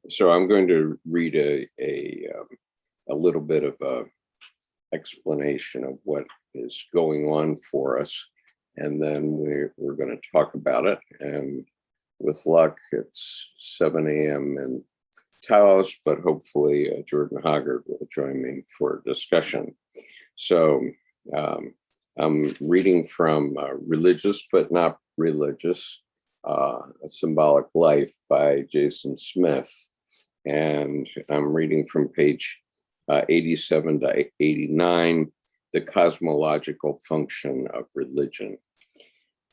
So I'm going to read a little bit of a explanation of what is going on for us, and then we're going to talk about it. And with luck, it's 7 a.m. in Taos, but hopefully Jordan Hoggard will join me for discussion. So I'm reading from Religious but Not Religious, A Symbolic Life by Jason Smith. And I'm reading from page 87 to 89, The Cosmological Function of Religion.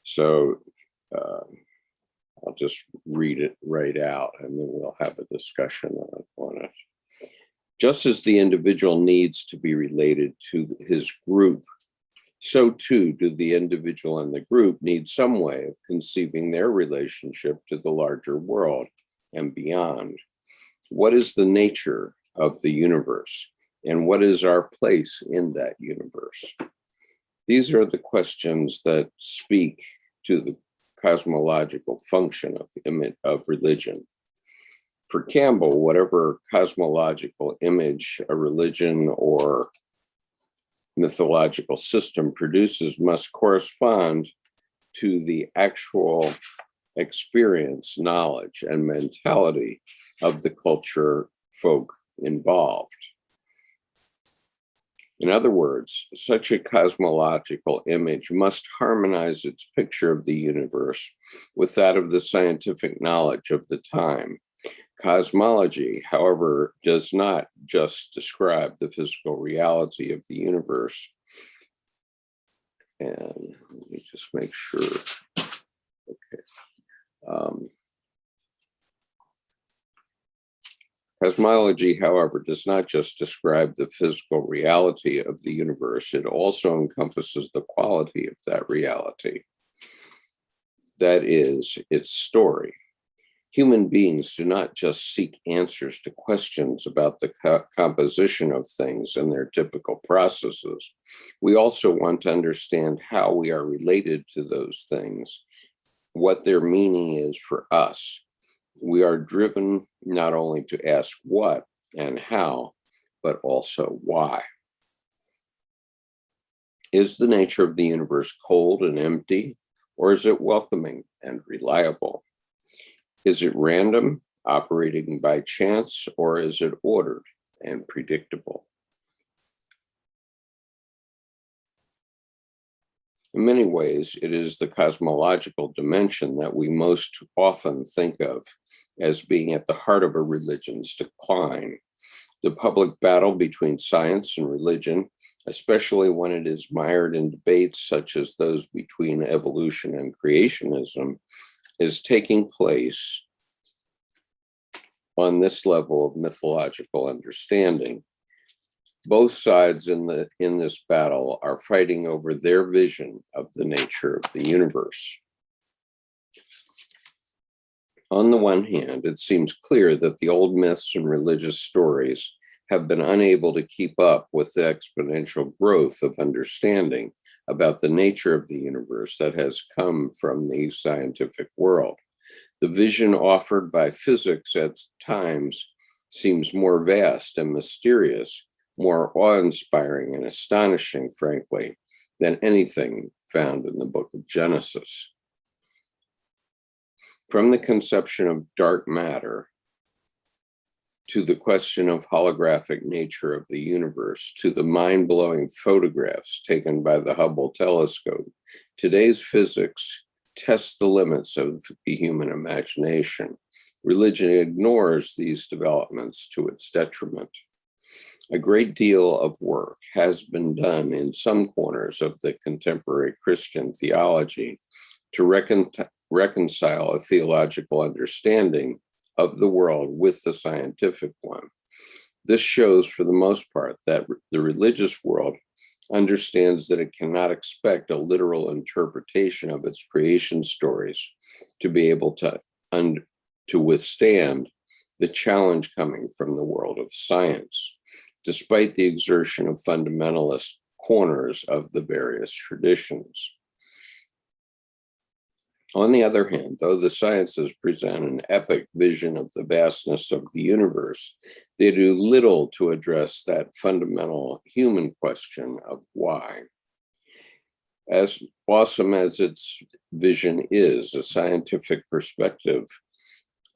So I'll just read it right out and then we'll have a discussion on it. Just as the individual needs to be related to his group, so too do the individual and the group need some way of conceiving their relationship to the larger world and beyond. What is the nature of the universe, and what is our place in that universe? These are the questions that speak to the cosmological function of religion. For Campbell, whatever cosmological image a religion or mythological system produces must correspond to the actual experience, knowledge, and mentality of the culture folk involved. In other words, such a cosmological image must harmonize its picture of the universe with that of the scientific knowledge of the time. Cosmology, however, does not just describe the physical reality of the universe. And let me just make sure. Okay. Cosmology, however, does not just describe the physical reality of the universe, it also encompasses the quality of that reality. That is, its story. Human beings do not just seek answers to questions about the composition of things and their typical processes. We also want to understand how we are related to those things, what their meaning is for us. We are driven not only to ask what and how, but also why. Is the nature of the universe cold and empty, or is it welcoming and reliable? Is it random, operating by chance, or is it ordered and predictable? In many ways, it is the cosmological dimension that we most often think of as being at the heart of a religion's decline. The public battle between science and religion, especially when it is mired in debates such as those between evolution and creationism, is taking place on this level of mythological understanding. Both sides in this battle are fighting over their vision of the nature of the universe. On the one hand, it seems clear that the old myths and religious stories have been unable to keep up with the exponential growth of understanding about the nature of the universe that has come from the scientific world. The vision offered by physics at times seems more vast and mysterious, more awe-inspiring and astonishing, frankly, than anything found in the book of Genesis. From the conception of dark matter to the question of holographic nature of the universe, to the mind-blowing photographs taken by the Hubble telescope, today's physics tests the limits of the human imagination. Religion ignores these developments to its detriment. A great deal of work has been done in some corners of the contemporary Christian theology to reconcile a theological understanding of the world with the scientific one. This shows, for the most part, that the religious world understands that it cannot expect a literal interpretation of its creation stories to be able to withstand the challenge coming from the world of science, despite the exertion of fundamentalist corners of the various traditions. On the other hand, though the sciences present an epic vision of the vastness of the universe, they do little to address that fundamental human question of why. As awesome as its vision is, a scientific perspective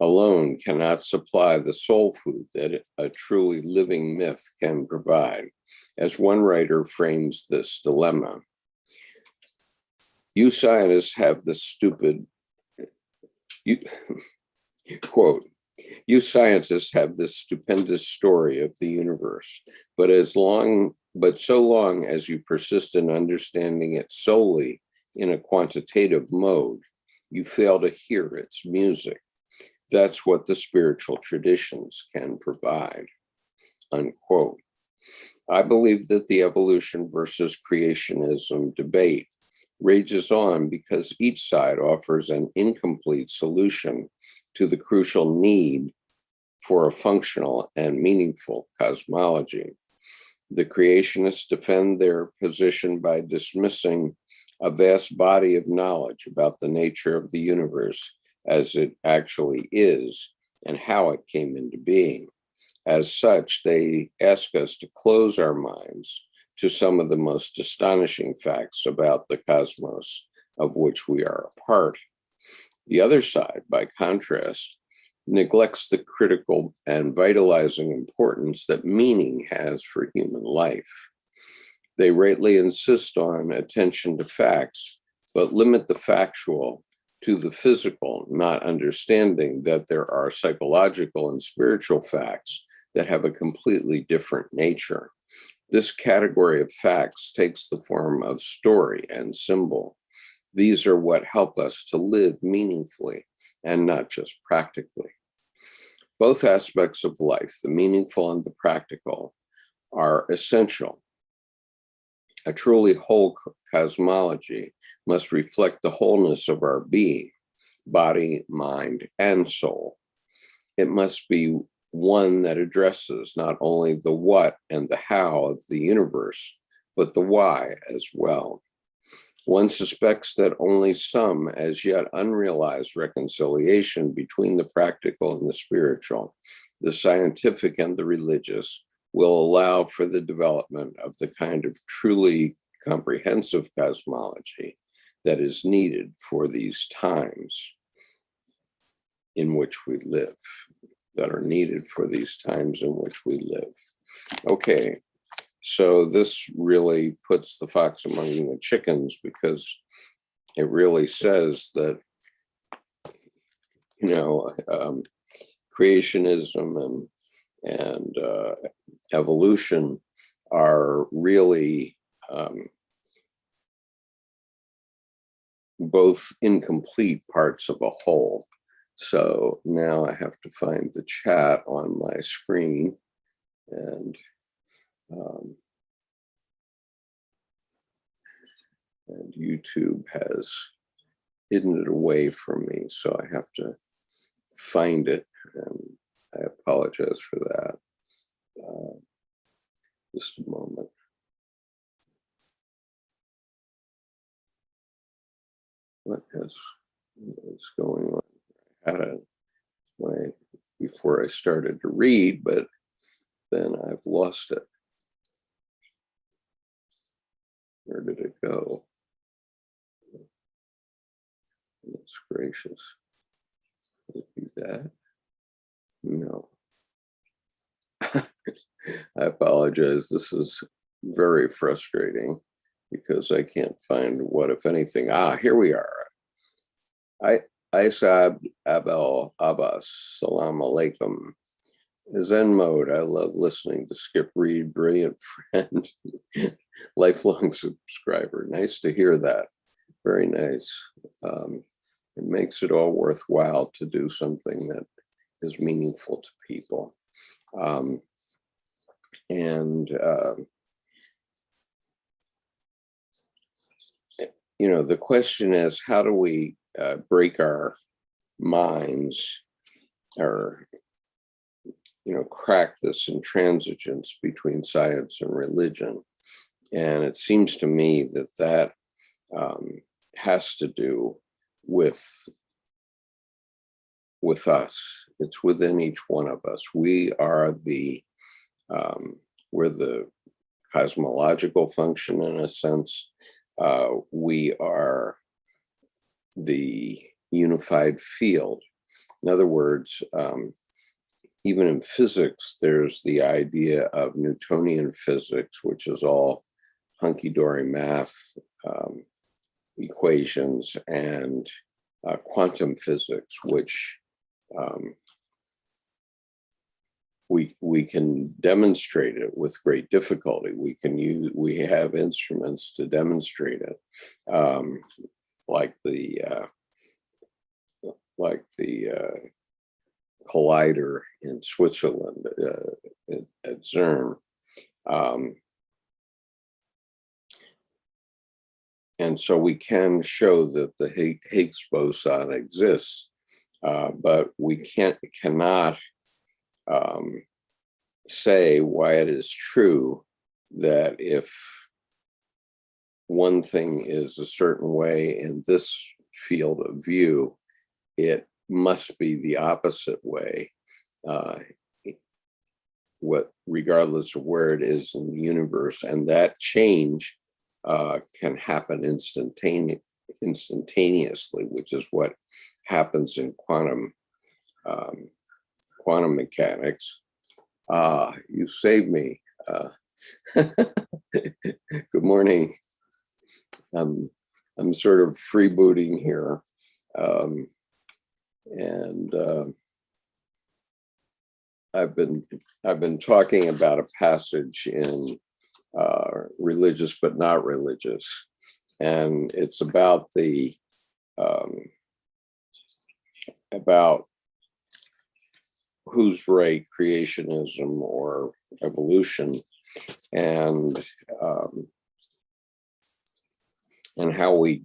alone cannot supply the soul food that a truly living myth can provide. As one writer frames this dilemma, you scientists have the quote, you scientists have this stupendous story of the universe, but so long as you persist in understanding it solely in a quantitative mode, you fail to hear its music. That's what the spiritual traditions can provide, unquote. I believe that the evolution versus creationism debate rages on because each side offers an incomplete solution to the crucial need for a functional and meaningful cosmology. The creationists defend their position by dismissing a vast body of knowledge about the nature of the universe as it actually is and how it came into being. As such, they ask us to close our minds to some of the most astonishing facts about the cosmos of which we are a part. The other side, by contrast, neglects the critical and vitalizing importance that meaning has for human life. They rightly insist on attention to facts, but limit the factual to the physical, not understanding that there are psychological and spiritual facts that have a completely different nature. This category of facts takes the form of story and symbol. These are what help us to live meaningfully and not just practically. Both aspects of life, the meaningful and the practical, are essential. A truly whole cosmology must reflect the wholeness of our being, body, mind, and soul. It must be one that addresses not only the what and the how of the universe, but the why as well. One suspects that only some as yet unrealized reconciliation between the practical and the spiritual, the scientific and the religious, will allow for the development of the kind of truly comprehensive cosmology that is needed for these times in which we live, that are needed for these times in which we live. Okay, so this really puts the fox among the chickens, because it really says that, creationism and evolution are really both incomplete parts of a whole. So now I have to find the chat on my screen, and YouTube has hidden it away from me, so I have to find it, and I apologize for that. Just a moment. What is going on? I had it before I started to read, but then I've lost it. Where did it go? Goodness gracious. Could it be that? No. I apologize. This is very frustrating because I can't find what, if anything. Here we are. Isab Abel Abbas, Salam Alaikum. Zen mode. I love listening to Skip Reed, brilliant friend, lifelong subscriber. Nice to hear that. Very nice. It makes it all worthwhile to do something that is meaningful to people. The question is, how do we break our minds, or crack this intransigence between science and religion? And it seems to me that has to do with us. It's within each one of us. We are we're the cosmological function in a sense. We are the unified field. In other words, even in physics, there's the idea of Newtonian physics, which is all hunky-dory math equations, and quantum physics, which we can demonstrate it with great difficulty. We have instruments to demonstrate it, like the collider in Switzerland at CERN. And so we can show that the Higgs boson exists, but we cannot say why it is true that if one thing is a certain way in this field of view, it must be the opposite way, regardless of where it is in the universe. And that change can happen instantaneously, which is what happens in quantum mechanics. You saved me. Good morning. I'm sort of freebooting here, and I've been talking about a passage in Religious but Not Religious, and it's about about who's right, creationism or evolution, and how we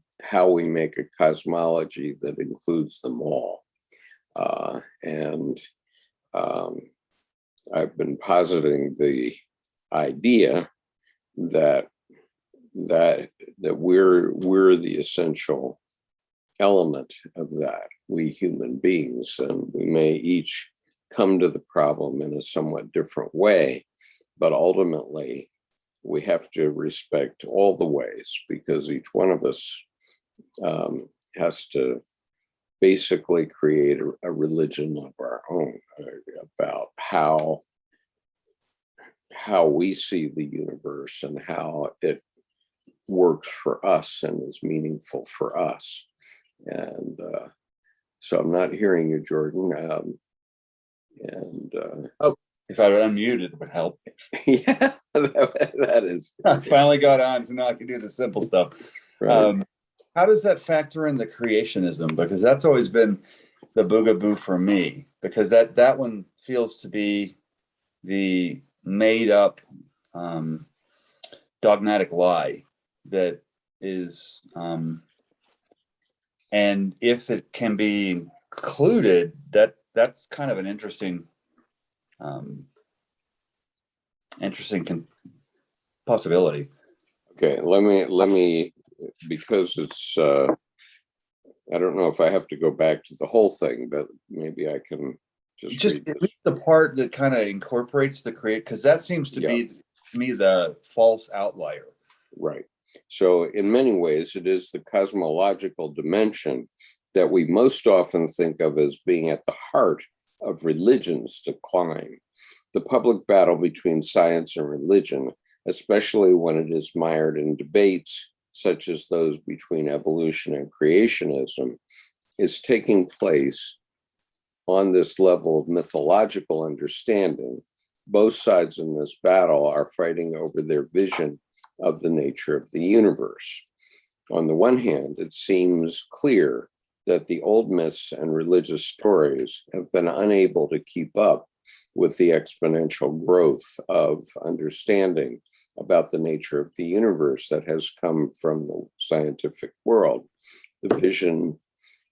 make a cosmology that includes them all. I've been positing the idea that we're the essential element of that, we human beings, and we may each come to the problem in a somewhat different way, but ultimately we have to respect all the ways, because each one of us has to basically create a religion of our own about how we see the universe and how it works for us and is meaningful for us. And so I'm not hearing you, Jordan. If I would unmute it would help. Yeah, that is. I finally got on, so now I can do the simple stuff. Right. How does that factor in the creationism? Because that's always been the boogaboo for me, because that one feels to be the made up dogmatic lie that is, and if it can be included, that's kind of an interesting possibility. Okay, let me because it's I don't know if I have to go back to the whole thing, but maybe I can just read at least the part that kind of incorporates the create, because that seems to be to me the false outlier. Right. So in many ways, it is the cosmological dimension that we most often think of as being at the heart of religion's decline. The public battle between science and religion, especially when it is mired in debates such as those between evolution and creationism, is taking place on this level of mythological understanding. Both sides in this battle are fighting over their vision of the nature of the universe. On the one hand, it seems clear that the old myths and religious stories have been unable to keep up with the exponential growth of understanding about the nature of the universe that has come from the scientific world. The vision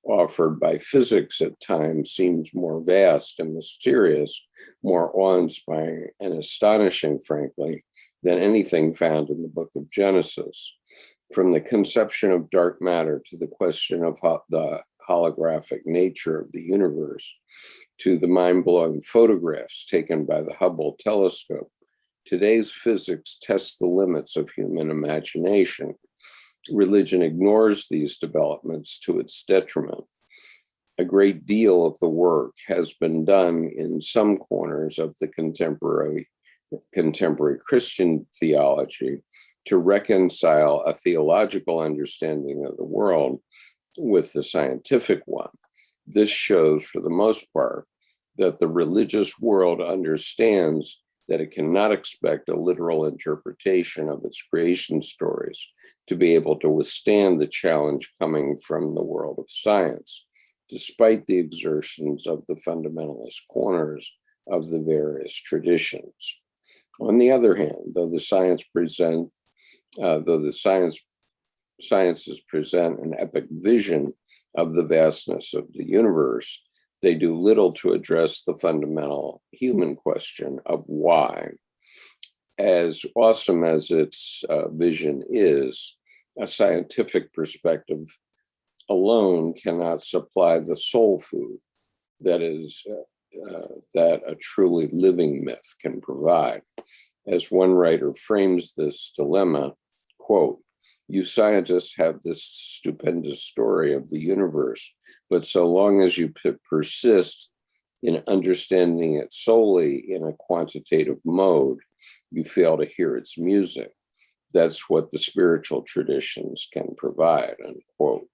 offered by physics at times seems more vast and mysterious, more awe-inspiring and astonishing, frankly, than anything found in the book of Genesis. From the conception of dark matter to the question of the holographic nature of the universe, to the mind-blowing photographs taken by the Hubble telescope, today's physics tests the limits of human imagination. Religion ignores these developments to its detriment. A great deal of the work has been done in some corners of the contemporary Christian theology to reconcile a theological understanding of the world with the scientific one. This shows, for the most part, that the religious world understands that it cannot expect a literal interpretation of its creation stories to be able to withstand the challenge coming from the world of science, despite the exertions of the fundamentalist corners of the various traditions. On the other hand, though the sciences present an epic vision of the vastness of the universe, they do little to address the fundamental human question of why. As awesome as its vision is, a scientific perspective alone cannot supply the soul food that a truly living myth can provide. As one writer frames this dilemma, quote, "You scientists have this stupendous story of the universe, but so long as you persist in understanding it solely in a quantitative mode, you fail to hear its music. That's what the spiritual traditions can provide," unquote.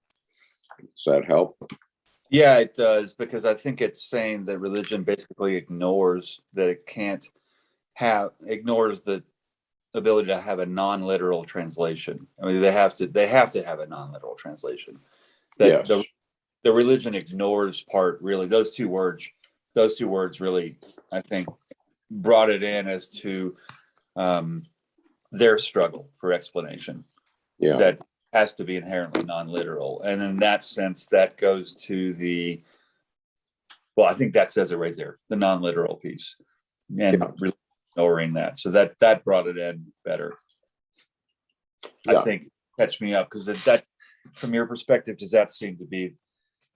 Does that help? Yeah, it does, because I think it's saying that religion basically ignores that it ignores the ability to have a non-literal translation. I mean, they have to have a non-literal translation. That Yes. the religion ignores part, really, those two words really, I think, brought it in as to their struggle for explanation. Yeah. That has to be inherently non-literal. And in that sense, that goes to I think that says it right there, the non-literal piece, and really ignoring that. So that brought it in better. Yeah. I think, catch me up, because that, from your perspective, does that seem to be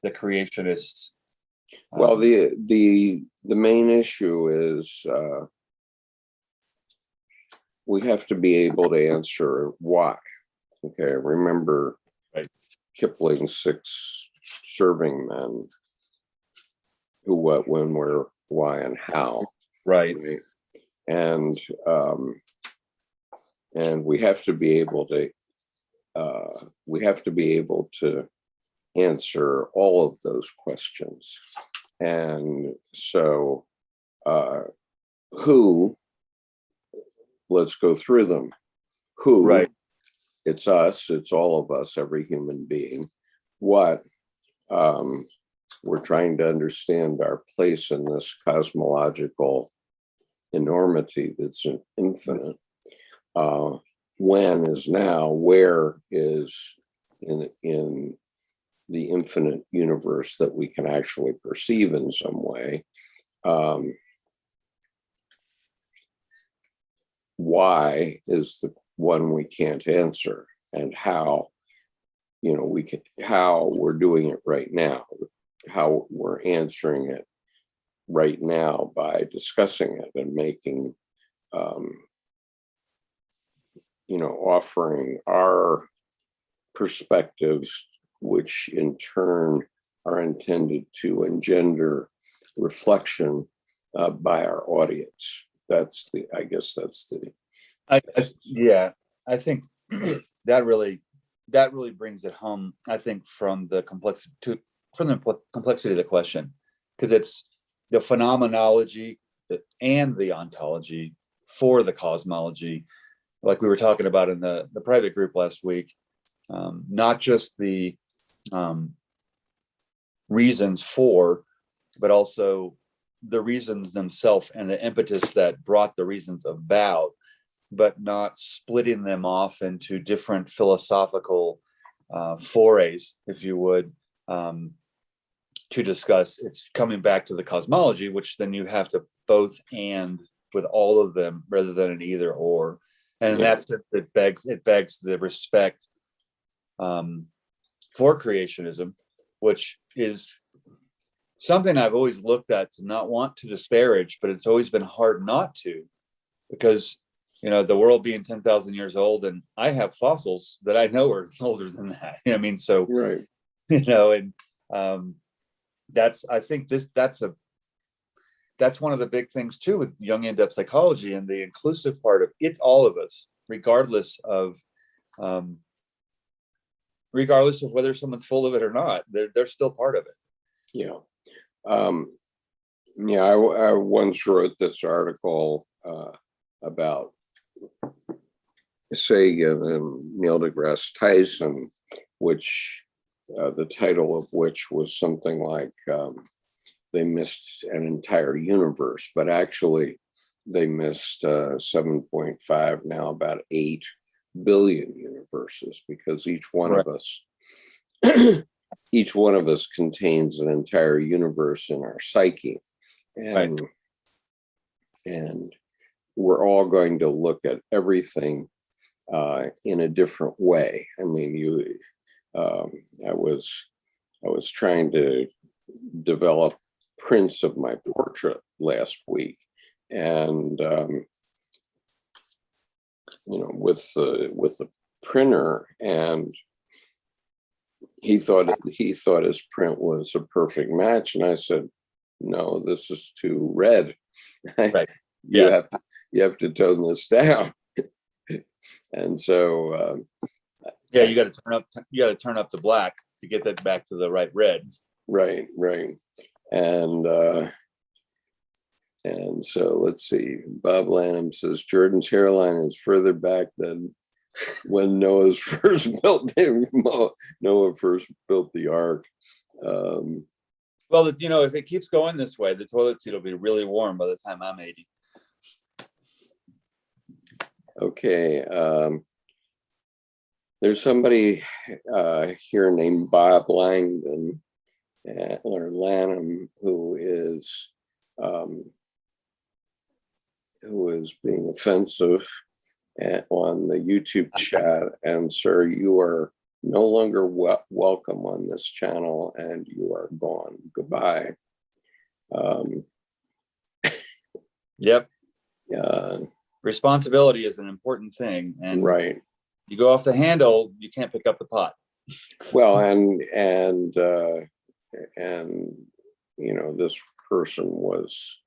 the creationists? Well, the main issue is we have to be able to answer why. Okay, remember Kipling's 6 serving men: who, what, when, where, why, and how. Right. And we have to be able to answer all of those questions. And so who, let's go through them. Who, right. It's us, it's all of us, every human being. What, we're trying to understand our place in this cosmological enormity that's infinite. When is now, where is in the infinite universe that we can actually perceive in some way. Why is the one we can't answer, and how, how we're doing it right now, how we're answering it right now by discussing it and making, offering our perspectives, which in turn are intended to engender reflection by our audience. I think that really brings it home, I think, from the complexity of the question, because it's the phenomenology and the ontology for the cosmology, like we were talking about in the private group last week. Not just the reasons for, but also the reasons themselves and the impetus that brought the reasons about, but not splitting them off into different philosophical forays, if you would, to discuss. It's coming back to the cosmology, which then you have to both and with all of them rather than an either or. And in that sense, it begs the respect for creationism, which is something I've always looked at to not want to disparage, but it's always been hard not to, because, you know, the world being 10,000 years old, and I have fossils that I know are older than that. I mean, so, Right. you know, and I think that's one of the big things too with Jung in-depth psychology and the inclusive part of it's all of us, regardless of whether someone's full of it or not. They're still part of it. Yeah. Yeah, I once wrote this article about, say, Neil deGrasse Tyson, which the title of which was something like they missed an entire universe, but actually they missed 7.5, now about 8 billion universes, because each one of us each one of us contains an entire universe in our psyche, and we're all going to look at everything in a different way. I mean, I was trying to develop prints of my portrait last week, and you know, with the printer, and he thought his print was a perfect match, and I said, no, this is too red. Right. You have to tone this down. And so you got to turn up the black to get that back to the right red. Right. And so let's see. Bob Lanham says Jordan's hairline is further back than when Noah first built the ark. Well, you know, if it keeps going this way, the toilet seat will be really warm by the time I'm 80. Okay. There's somebody here named Bob Langdon or Lanham who is being offensive on the YouTube chat. And sir, you are no longer welcome on this channel, and you are gone. Goodbye. Yep. Responsibility is an important thing, and right. You go off the handle, you can't pick up the pot. Well, and you know, this person was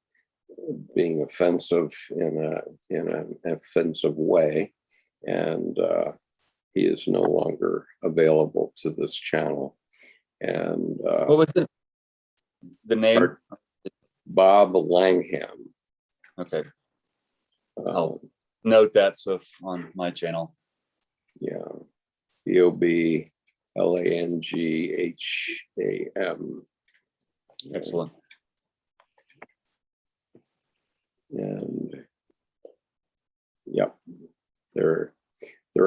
being offensive in an offensive way, and he is no longer available to this channel. And what was the name? Bob Langham. Okay, I'll note that on my channel. Yeah, BOBLANGHAM. Excellent. And yep, they're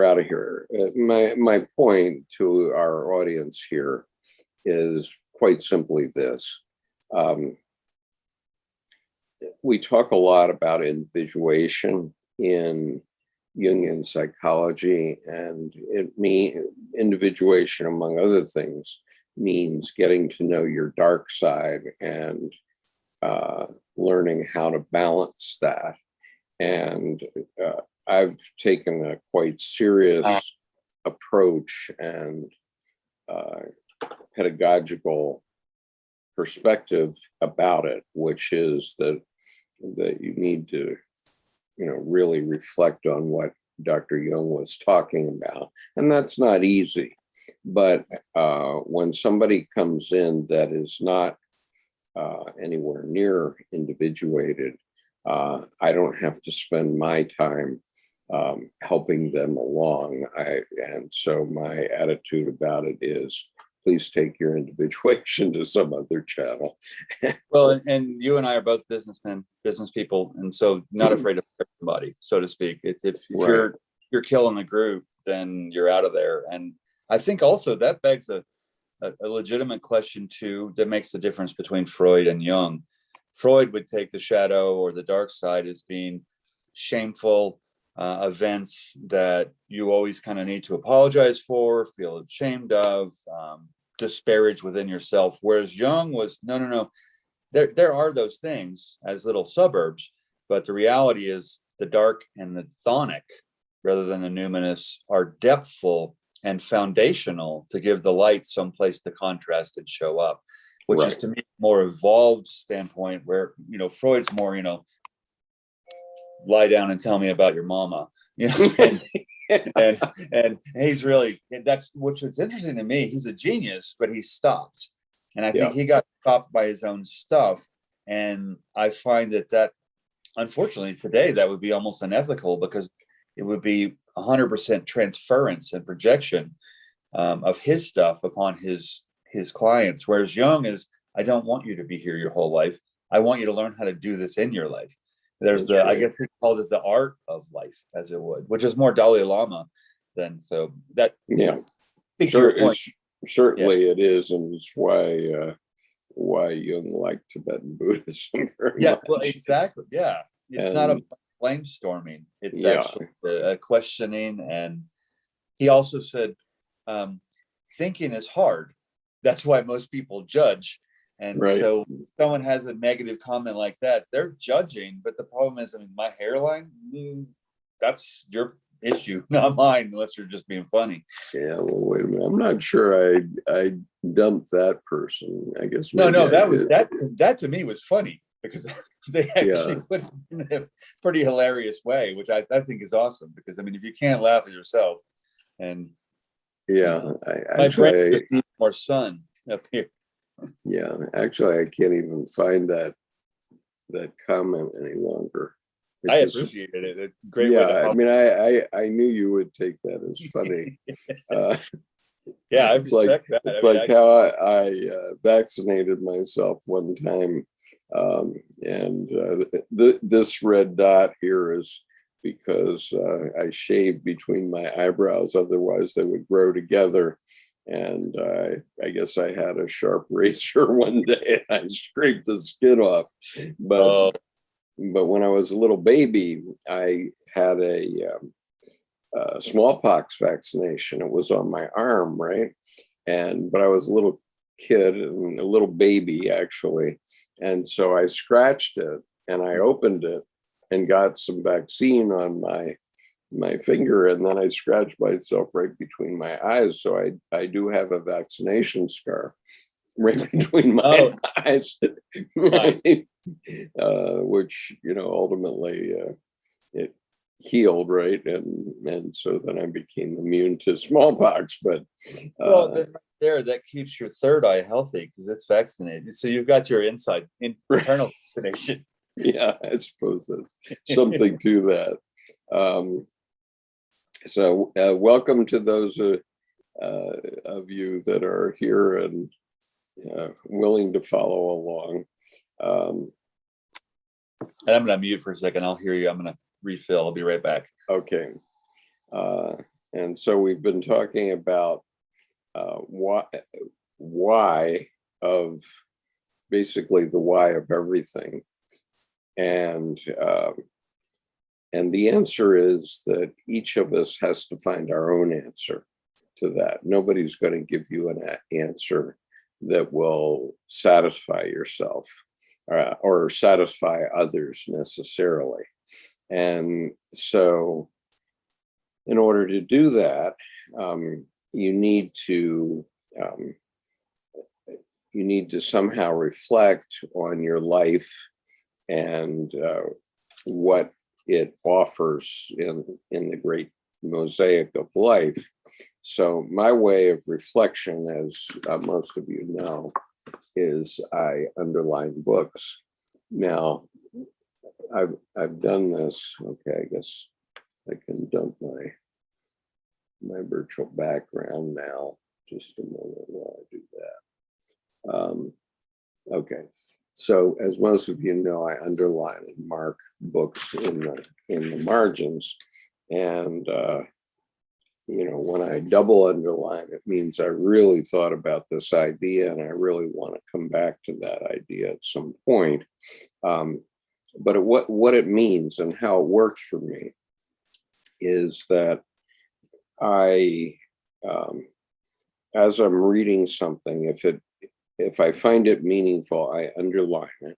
out of here. My point to our audience here is quite simply this. We talk a lot about individuation in Jungian psychology, and individuation, among other things, means getting to know your dark side and learning how to balance that. And I've taken a quite serious approach and pedagogical perspective about it, which is that you need to, you know, really reflect on what Dr. Jung was talking about. And that's not easy. But when somebody comes in that is not anywhere near individuated, I don't have to spend my time helping them along. And so my attitude about it is, please take your individuation to some other channel. Well, and you and I are both businessmen, business people, and so not afraid of somebody, so to speak. It's if Right. you're killing the group, then you're out of there. And I think also that begs a legitimate question too, that makes the difference between Freud and Jung. Freud would take the shadow or the dark side as being shameful, events that you always kind of need to apologize for, feel ashamed of, disparage within yourself. Whereas Jung was, no. There are those things as little suburbs, but the reality is the dark and the chthonic, rather than the numinous, are depthful and foundational to give the light some place to contrast and show up, which is to me a more evolved standpoint, where, Freud's more, lie down and tell me about your mama, and he's really, that's what's interesting to me. He's a genius, but he stopped. And I think he got stopped by his own stuff. And I find that unfortunately today, that would be almost unethical, because it would be 100% transference and projection of his stuff upon his clients. Whereas Jung is, I don't want you to be here your whole life. I want you to learn how to do this in your life. There's I guess he called it the art of life, as it would, which is more Dalai Lama than, so that. Sure, certainly it is, and it's why Jung liked Tibetan Buddhism very much. Well, exactly. It's not a flame storming. It's actually a questioning. And he also said, thinking is hard. That's why most people judge. And so someone has a negative comment like that, they're judging. But the problem is, my hairline, that's your issue, not mine, unless you're just being funny. Yeah, well, wait a minute. I'm not sure I dumped that person. I guess no, that to me was funny, because they actually put it in a pretty hilarious way, which I think is awesome. Because if you can't laugh at yourself, and my brain just needs more sun up here. Yeah, actually, I can't even find that comment any longer. I appreciated it. It's a great way to I knew you would take that as funny. I respect that. It's like how I vaccinated myself one time, and this red dot here is because I shaved between my eyebrows, otherwise they would grow together. And I guess I had a sharp razor one day and I scraped the skin off. But when I was a little baby, I had a smallpox vaccination. It was on my arm, right? But I was a little kid and a little baby, actually. And so I scratched it and I opened it and got some vaccine on my finger, and then I scratched myself right between my eyes. So I do have a vaccination scar right between my eyes, which ultimately it healed, right? And so then I became immune to smallpox. But that keeps your third eye healthy because it's vaccinated. So you've got your internal vaccination. Yeah, I suppose that's something to that. So welcome to those of you that are here and willing to follow along. And I'm going to mute for a second. I'll hear you. I'm going to refill. I'll be right back. Okay. And so we've been talking about why of basically the why of everything. And the answer is that each of us has to find our own answer to that. Nobody's going to give you an answer that will satisfy yourself or satisfy others necessarily. And so in order to do that, you need to somehow reflect on your life and what it offers in the great mosaic of life. So my way of reflection, as most of you know, is I underline books. Now, I've done this. Okay, I guess I can dump my virtual background now. Just a moment while I do that. Okay. So as most of you know, I underline and mark books in the margins. And, when I double underline, it means I really thought about this idea and I really want to come back to that idea at some point. But what it means and how it works for me is that I, as I'm reading something, if I find it meaningful, I underline it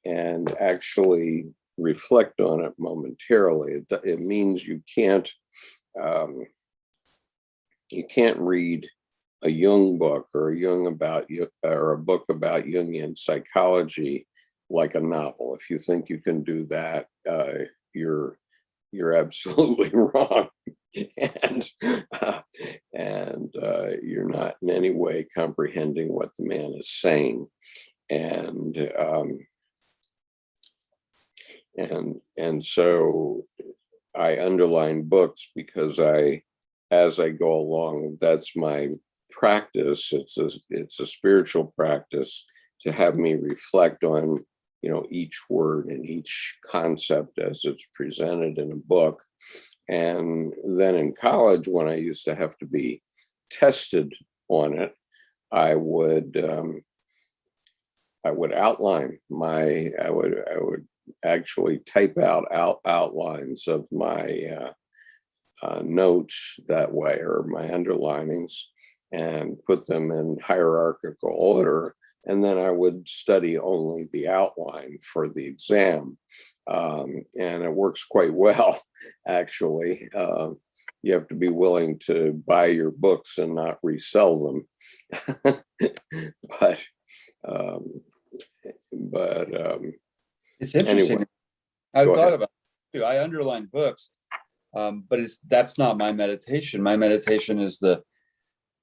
and actually reflect on it momentarily. It means um, you can't read a Jung book or a book about Jungian psychology like a novel. If you think you can do that, you're absolutely wrong, and you're not in any way comprehending what the man is saying, and so I underline books because as I go along, that's my practice. It's a spiritual practice to have me reflect on, each word and each concept as it's presented in a book. And then in college, when I used to have to be tested on it, I would outline I would actually type out outlines of my notes that way, or my underlinings, and put them in hierarchical order. And then I would study only the outline for the exam. And it works quite well, actually. You have to be willing to buy your books and not resell them. but It's interesting. Anyway, I've thought ahead. about it too. I underline books, but that's not my meditation. My meditation is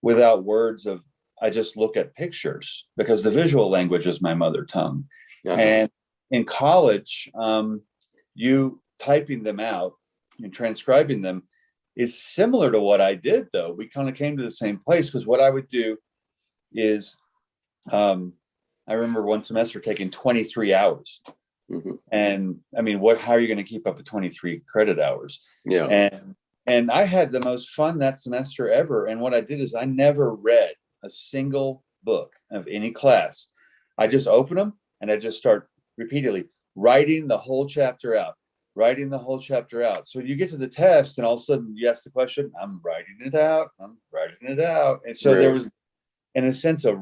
without words of, I just look at pictures, because the visual language is my mother tongue. Uh-huh. And in college, you typing them out and transcribing them is similar to what I did, though. We kind of came to the same place, because what I would do is, I remember one semester taking 23 hours. Mm-hmm. And I mean, how are you going to keep up with 23 credit hours? Yeah. And I had the most fun that semester ever. And what I did is I never read a single book of any class. I just open them and I just start repeatedly writing the whole chapter out. So you get to the test and all of a sudden you ask the question, I'm writing it out. And so there was, in a sense, a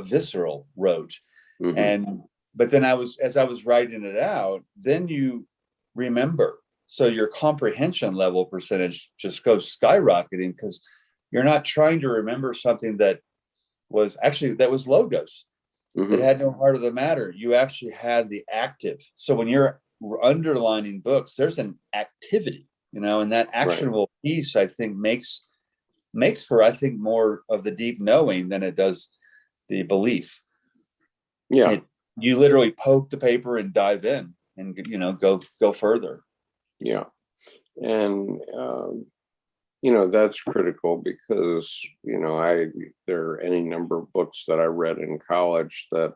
visceral rote. Mm-hmm. But then as I was writing it out, then you remember. So your comprehension level percentage just goes skyrocketing, because you're not trying to remember something that was logos. Mm-hmm. It had no heart of the matter. You actually had the active. So when you're underlining books, there's an activity, and that actionable piece, I think, makes for, I think, more of the deep knowing than it does the belief. Yeah. You literally poke the paper and dive in and, go further. Yeah. And, that's critical, because, there are any number of books that I read in college that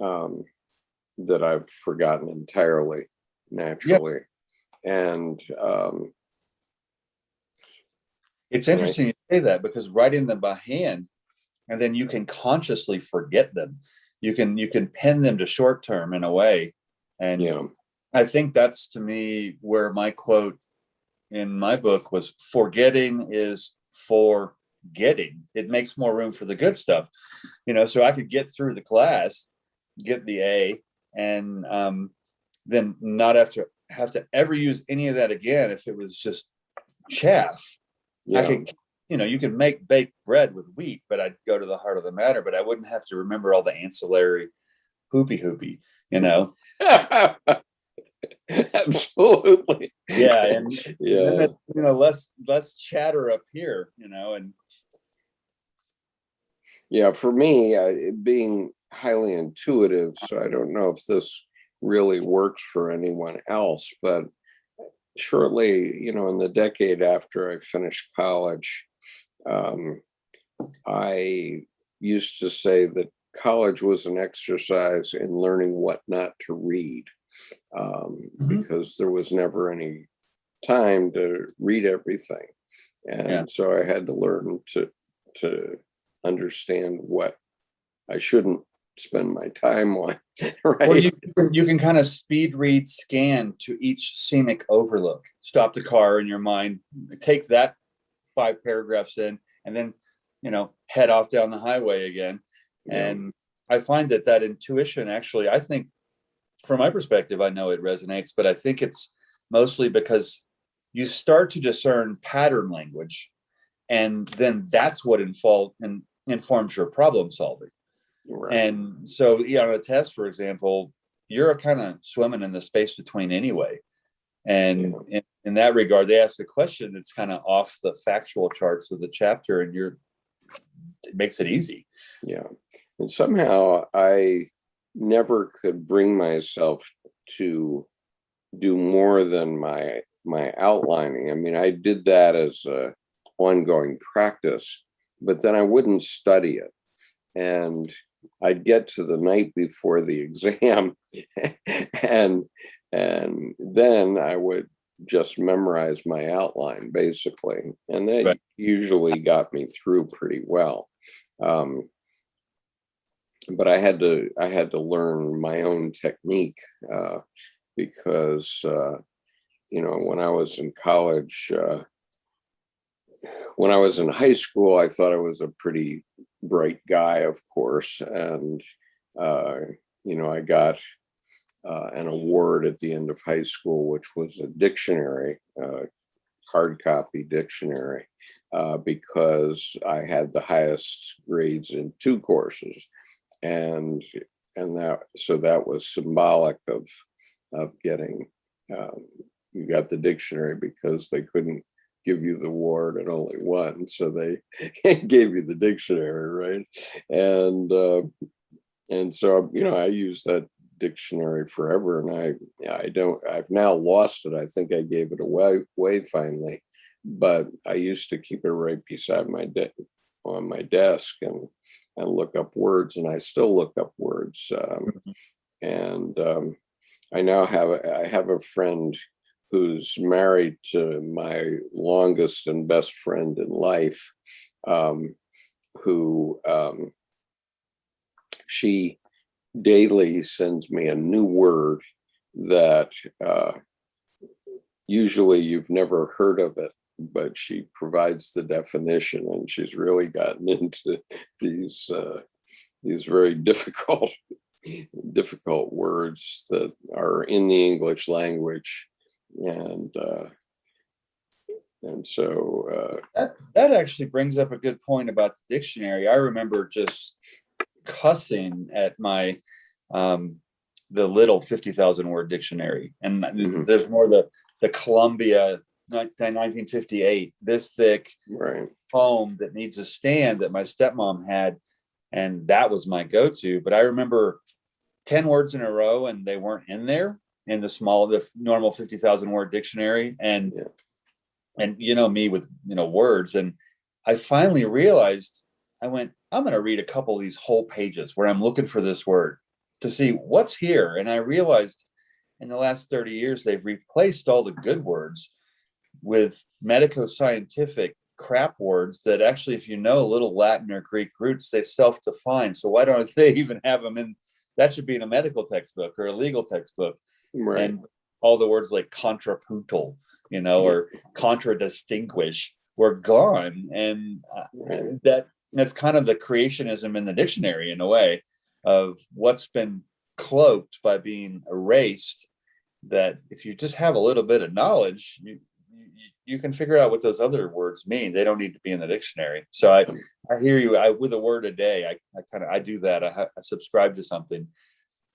I've forgotten entirely, naturally. Yeah. And it's interesting you say that, because writing them by hand, and then you can consciously forget them. You can pin them to short term in a way. And I think that's, to me, where my quote in my book was, forgetting is for getting. It makes more room for the good stuff, so I could get through the class, get the A, and then not have to ever use any of that again if it was just chaff. I could, you can make baked bread with wheat, but I'd go to the heart of the matter, but I wouldn't have to remember all the ancillary hoopy, Absolutely. Yeah. And then, less chatter up here, and yeah, for me, being highly intuitive, so I don't know if this really works for anyone else, but shortly, in the decade after I finished college, I used to say that college was an exercise in learning what not to read, because there was never any time to read everything. And so I had to learn to understand what I shouldn't spend my time on, Or right? you can kind of speed read scan to each scenic overlook. Stop the car in your mind, take that 5 paragraphs in, and then head off down the highway again. Yeah. And I find that intuition, actually, I think from my perspective, I know it resonates, but I think it's mostly because you start to discern pattern language, and then that's what informs your problem solving. Right. And so, on a test, for example, you're kind of swimming in the space between anyway. And in that regard, they ask a question that's kind of off the factual charts of the chapter, and it makes it easy. Yeah. And somehow I never could bring myself to do more than my outlining. I mean, I did that as a ongoing practice, but then I wouldn't study it. And I'd get to the night before the exam and then I would just memorize my outline basically. And that usually got me through pretty well. But I had to learn my own technique because when I was in college, when I was in high school, I thought I was a pretty bright guy, of course, and I got an award at the end of high school, which was a dictionary, hard copy dictionary, because I had the highest grades in 2 courses. And that was symbolic of getting you got the dictionary because they couldn't give you the award at only one, so they gave you the dictionary, right? And so I use that dictionary forever, and I've now lost it. I think I gave it away finally, but I used to keep it right beside on my desk and look up words, and I still look up words. And I have a friend who's married to my longest and best friend in life, who she daily sends me a new word that usually you've never heard of it, but she provides the definition, and she's really gotten into these very difficult words that are in the English language, and so that actually brings up a good point about the dictionary. I remember just cussing at my the little 50,000 word dictionary, and there's more the Columbia 1958, this thick tome that needs a stand that my stepmom had, and that was my go-to. But I remember 10 words in a row and they weren't in there in the normal 50,000 word dictionary, and me with words. And I finally realized, I'm going to read a couple of these whole pages where I'm looking for this word to see what's here. And I realized in the last 30 years they've replaced all the good words with medico-scientific crap words that actually, if you know a little Latin or Greek roots, they self-define. So why don't they even have them in? That should be in a medical textbook or a legal textbook. Right. And all the words like contrapuntal, or contradistinguish were gone. And that's kind of the creationism in the dictionary, in a way, of what's been cloaked by being erased, that if you just have a little bit of knowledge, you can figure out what those other words mean. They don't need to be in the dictionary. So I hear you. With a word a day, I do that. I subscribe to something,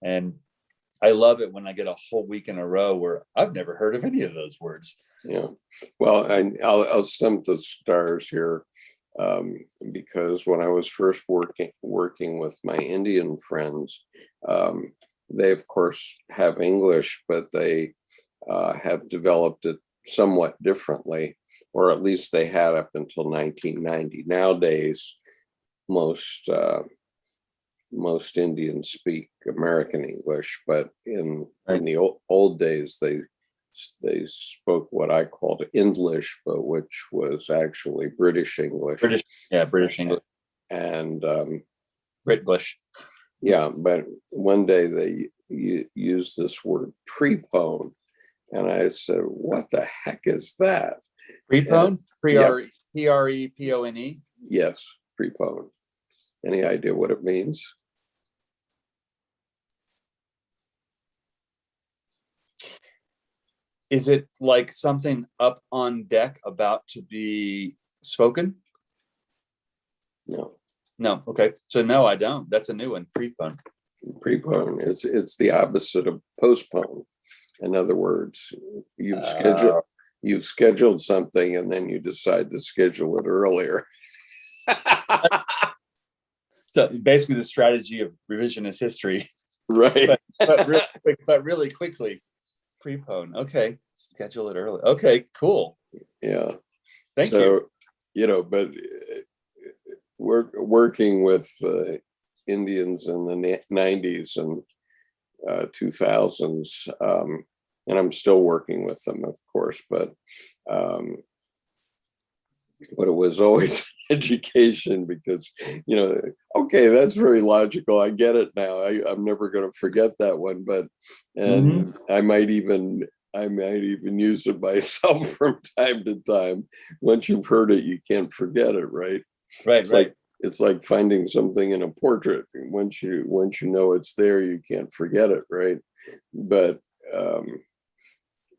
and I love it when I get a whole week in a row where I've never heard of any of those words. Yeah. Well, I'll stump the stars here, because when I was first working with my Indian friends, they of course have English, but they have developed it somewhat differently, or at least they had up until 1990. Nowadays, most Indians speak American English, but in the old days, they spoke what I called English, but which was actually British English. British English. And Britglish. Yeah, but one day they used this word prepone, and I said, "What the heck is that?" Prepone? Yeah, Prepone? yes, prepone. Any idea what it means? Is it like something up on deck about to be spoken? No, No. Okay. So no, I don't. That's a new one. Prepone. prepone. It's the opposite of postpone. In other words, you've scheduled Uh, you've scheduled something and then you decide to schedule it earlier. so basically the strategy of revisionist history, Right. but really quickly. Prepone. Okay. Schedule it early. Okay, cool. Yeah. Thank you. But we're working with Indians in the 90s and 2000s, and I'm still working with them, of course, um, but it was always education because, okay, that's very logical. I get it now. I'm never going to forget that one, and I might even use it myself from time to time. Once you've heard it, you can't forget it, right? Right. It's like finding something in a portrait. Once you know it's there, you can't forget it, right? But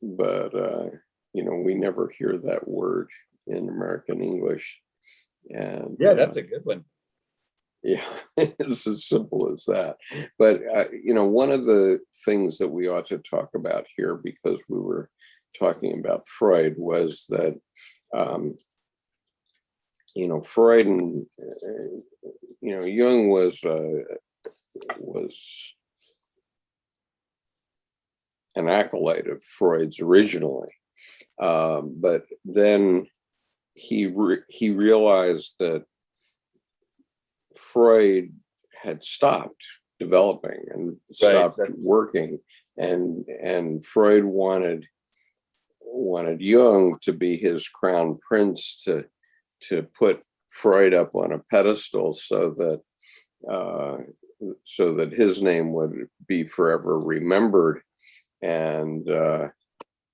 we never hear that word in American English, and Yeah, that's a good one. yeah, it's as simple as that. But one of the things that we ought to talk about here, because we were talking about Freud, was that Freud and Jung was an acolyte of Freud's originally, but then he realized that Freud had stopped developing and stopped working, and Freud wanted Jung to be his crown prince, to put Freud up on a pedestal so that his name would be forever remembered, and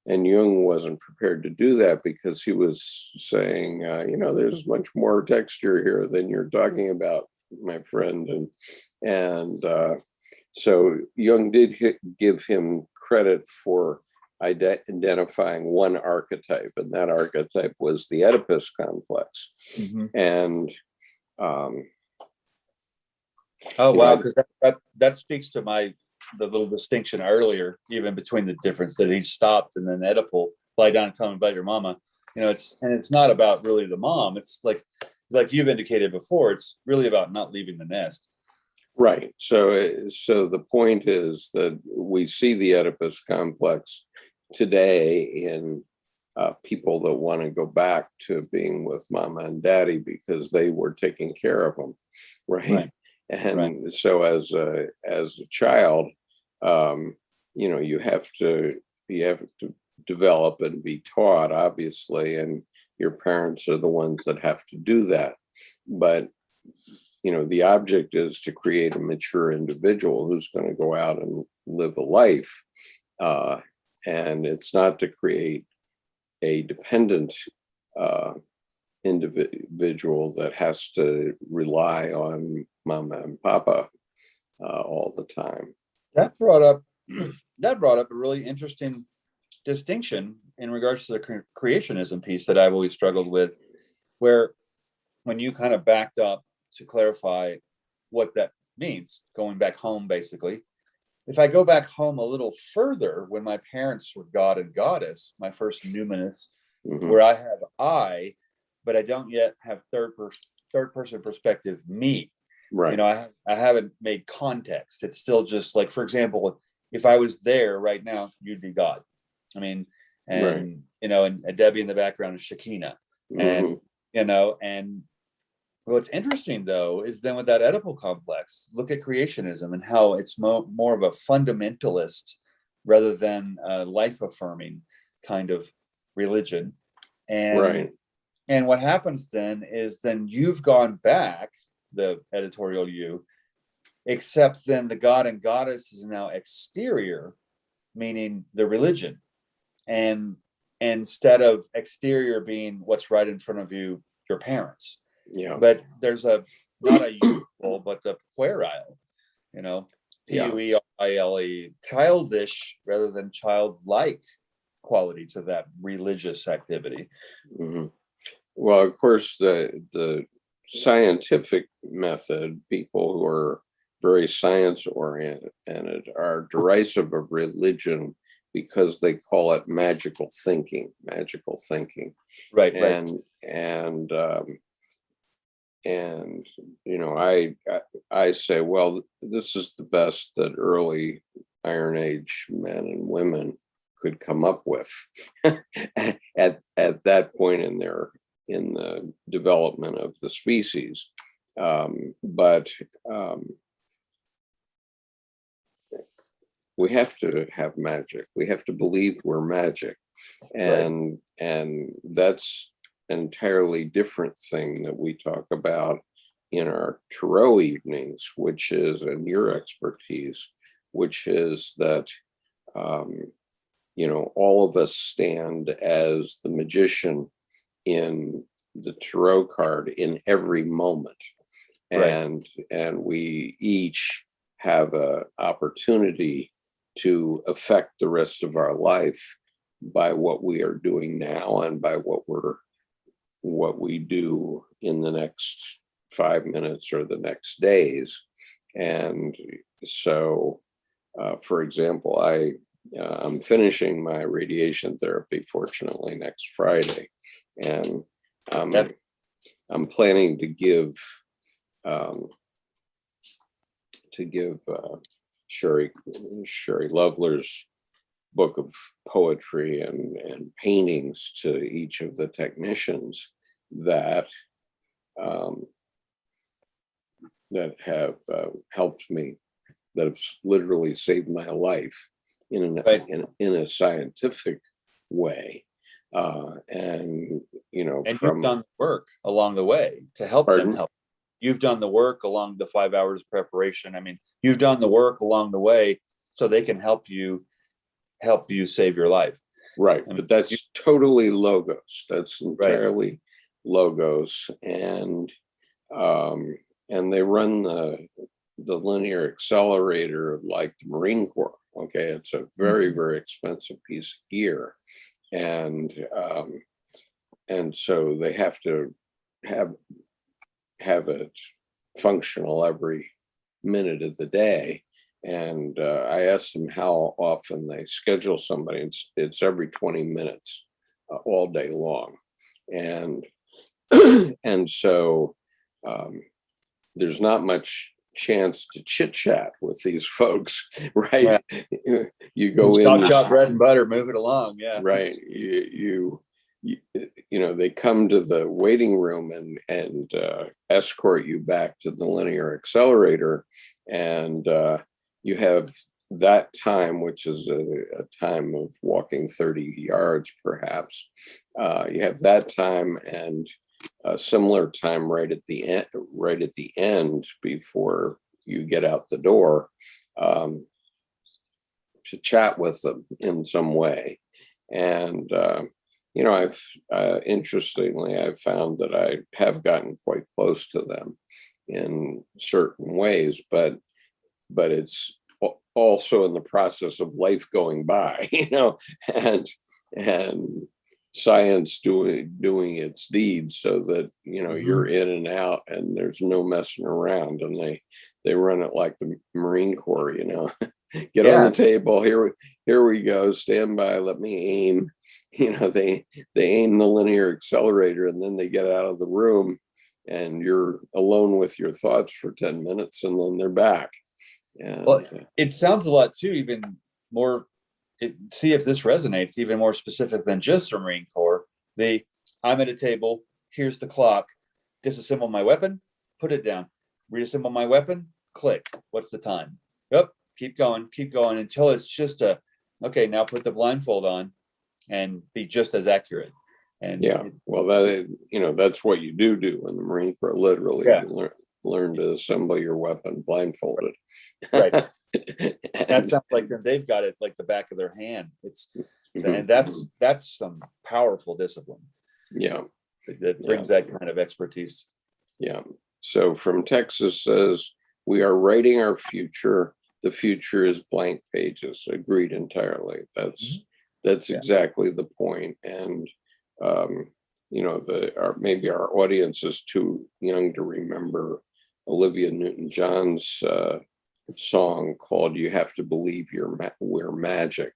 Jung wasn't prepared to do that because he was saying, there's much more texture here than you're talking about, my friend, and so Jung did give him credit for identifying one archetype, and that archetype was the Oedipus complex. And wow, because that speaks to the little distinction earlier, even between the difference that he stopped and then Oedipal, lie down and tell him about your mama. It's not about really the mom. It's like you've indicated before, it's really about not leaving the nest. Right. So the point is that we see the Oedipus complex today in people that want to go back to being with mama and daddy because they were taking care of them, right? And so as a child, you have to develop and be taught, obviously, and your parents are the ones that have to do that. But the object is to create a mature individual who's going to go out and live a life, and it's not to create a dependent individual that has to rely on mama and papa all the time. That brought up a really interesting distinction in regards to the creationism piece that I've always struggled with, where when you kind of backed up to clarify what that means, going back home, basically. If I go back home a little further, when my parents were God and Goddess, my first numinous, where I have I, but I don't yet have third person perspective me. Right. I haven't made context. It's still just like, for example, if I was there right now, you'd be God. I mean, and and Debbie in the background is Shekinah, and and what's interesting though is then with that Oedipal complex, look at creationism and how it's more of a fundamentalist rather than a life affirming kind of religion, and what happens then is you've gone back, the editorial you, except then the god and goddess is now exterior, meaning the religion, and instead of exterior being what's right in front of you, your parents. Yeah. But there's not a youthful, but the puerile, Puerile, childish rather than childlike quality to that religious activity. Mm-hmm. Well, of course, the scientific method, people who are very science oriented are derisive of religion because they call it magical thinking. Right. And I say, well, this is the best that early Iron Age men and women could come up with at that point in the development of the species. But we have to have magic. We have to believe we're magic, and that's an entirely different thing that we talk about in our tarot evenings, which is, and your expertise, which is that all of us stand as the magician in the tarot card in every moment, and we each have an opportunity to affect the rest of our life by what we are doing now and by what we do in the next 5 minutes or the next days. And so, for example, I'm finishing my radiation therapy, fortunately, next Friday, and I'm planning to give Sherrie Lovler's book of poetry and paintings to each of the technicians that have helped me, that have literally saved my life in a scientific way. And you've done work along the way to help them help. You've done the work along the 5 hours of preparation. I mean, you've done the work along the way so they can help you save your life. Right. But that's totally logos. That's entirely logos. And they run the linear accelerator like the Marine Corps. Okay. It's a very, very expensive piece of gear. And so they have to have it functional every minute of the day. And I asked them how often they schedule somebody. It's every 20 minutes, all day long. And so there's not much chance to chit chat with these folks, right? Yeah. You go in, chop bread and butter, move it along. Yeah. Right. They come to the waiting room and escort you back to the linear accelerator, and you have that time, which is a time of walking 30 yards, perhaps. You have that time and a similar time right at the end before you get out the door, to chat with them in some way. And interestingly, I've found that I have gotten quite close to them in certain ways, but it's also in the process of life going by, and science doing its deeds, so that you're in and out and there's no messing around. And they run it like the Marine Corps, get on the table, here we go, stand by, let me aim. They aim the linear accelerator, and then they get out of the room and you're alone with your thoughts for 10 minutes, and then they're back. And, well, it sounds a lot too, even more, see if this resonates, even more specific than just the Marine Corps. I'm at a table, here's the clock, disassemble my weapon, put it down, reassemble my weapon, click, what's the time? Yep, keep going until it's just okay, now put the blindfold on and be just as accurate. And well, that's what you do in the Marine Corps, literally. learn to assemble your weapon blindfolded. Right. That And, sounds like they've got it like the back of their hand. mhm, And that's some powerful discipline yeah, that brings that kind of expertise. yeah. So from Texas says, we are writing our future. The future is blank pages. Agreed entirely. That's Yeah. exactly the point. And maybe our audience is too young to remember Olivia Newton-John's song called "You Have to Believe We're Magic,"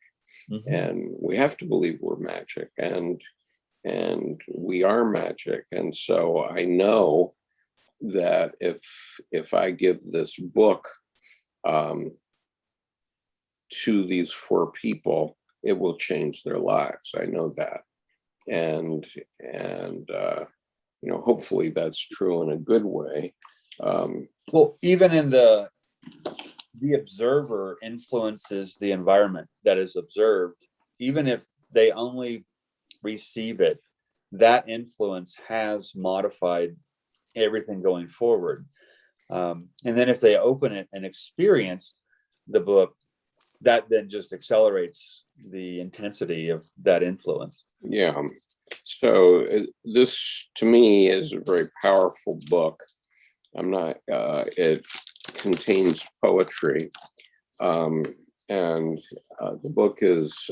and we have to believe we're magic, and we are magic. And so I know that if I give this book to these 4 people, it will change their lives. I know that. And hopefully that's true in a good way. Well, even in the observer influences the environment that is observed, even if they only receive it, that influence has modified everything going forward. And then if they open it and experience the book, that then just accelerates the intensity of that influence. Yeah. So this to me is a very powerful book. It contains poetry. And the book is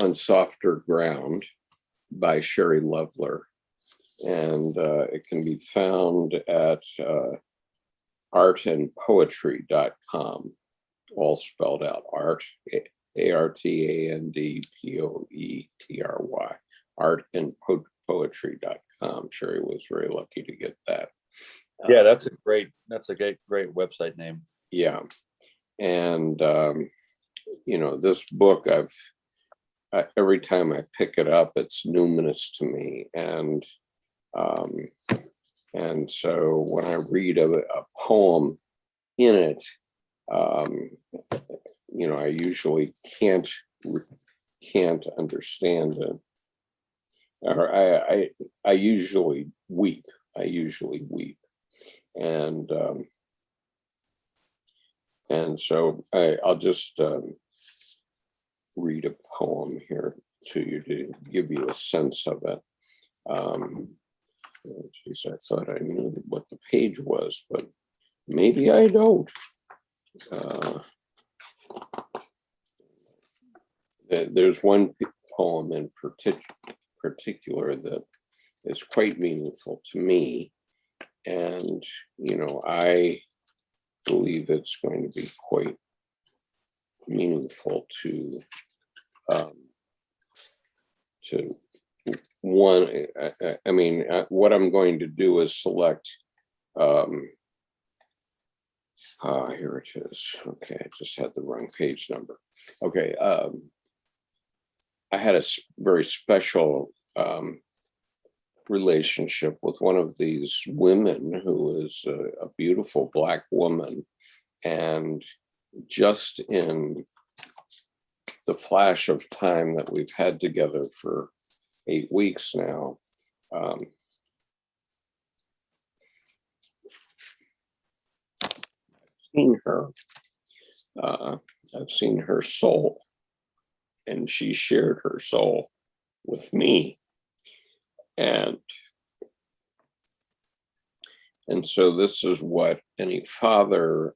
On Softer Ground by Sherrie Loveler. And it can be found at artandpoetry.com, all spelled out. Art, ARTANDPOETRY, artandpoetry.com. Sherrie was very lucky to get that. Yeah, that's a great website name. Yeah. And, this book, every time I pick it up, it's numinous to me. And so when I read a poem in it, I usually can't understand it, or I usually weep. And so I'll just read a poem here to you to give you a sense of it. Geez, I thought I knew what the page was, but maybe I don't. There's one poem in particular that is quite meaningful to me. And, I believe it's going to be quite meaningful to one. What I'm going to do is select, here it is. Okay, I just had the wrong page number. Okay, I had a very special relationship with one of these women who is a beautiful Black woman. And just in the flash of time that we've had together for 8 weeks now, I've seen her. I've seen her soul, and she shared her soul with me. And so this is what any father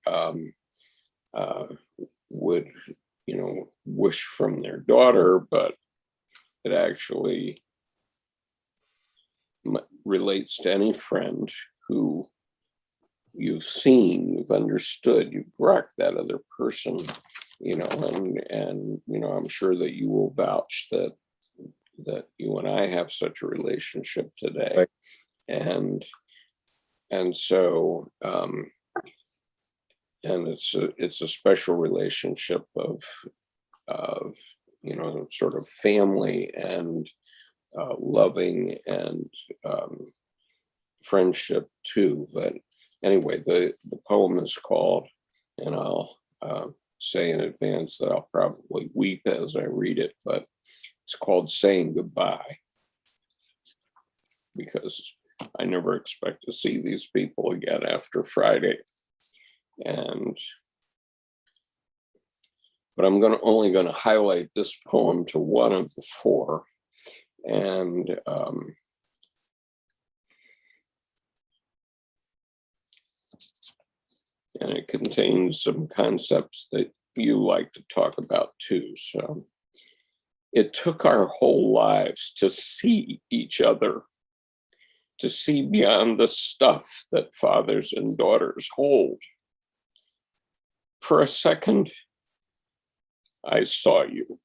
would, wish from their daughter, but it actually relates to any friend who you've seen, you've understood, you've grokked that other person, and I'm sure that you will vouch that you and I have such a relationship today. Right. And so and it's a special relationship of sort of family and loving and friendship too. But anyway, the poem is called, and I'll say in advance that I'll probably weep as I read it, but it's called Saying Goodbye, because I never expect to see these people again after Friday. But I'm only going to highlight this poem to one of the four. And it contains some concepts that you like to talk about too. So it took our whole lives to see each other, to see beyond the stuff that fathers and daughters hold. For a second, I saw you.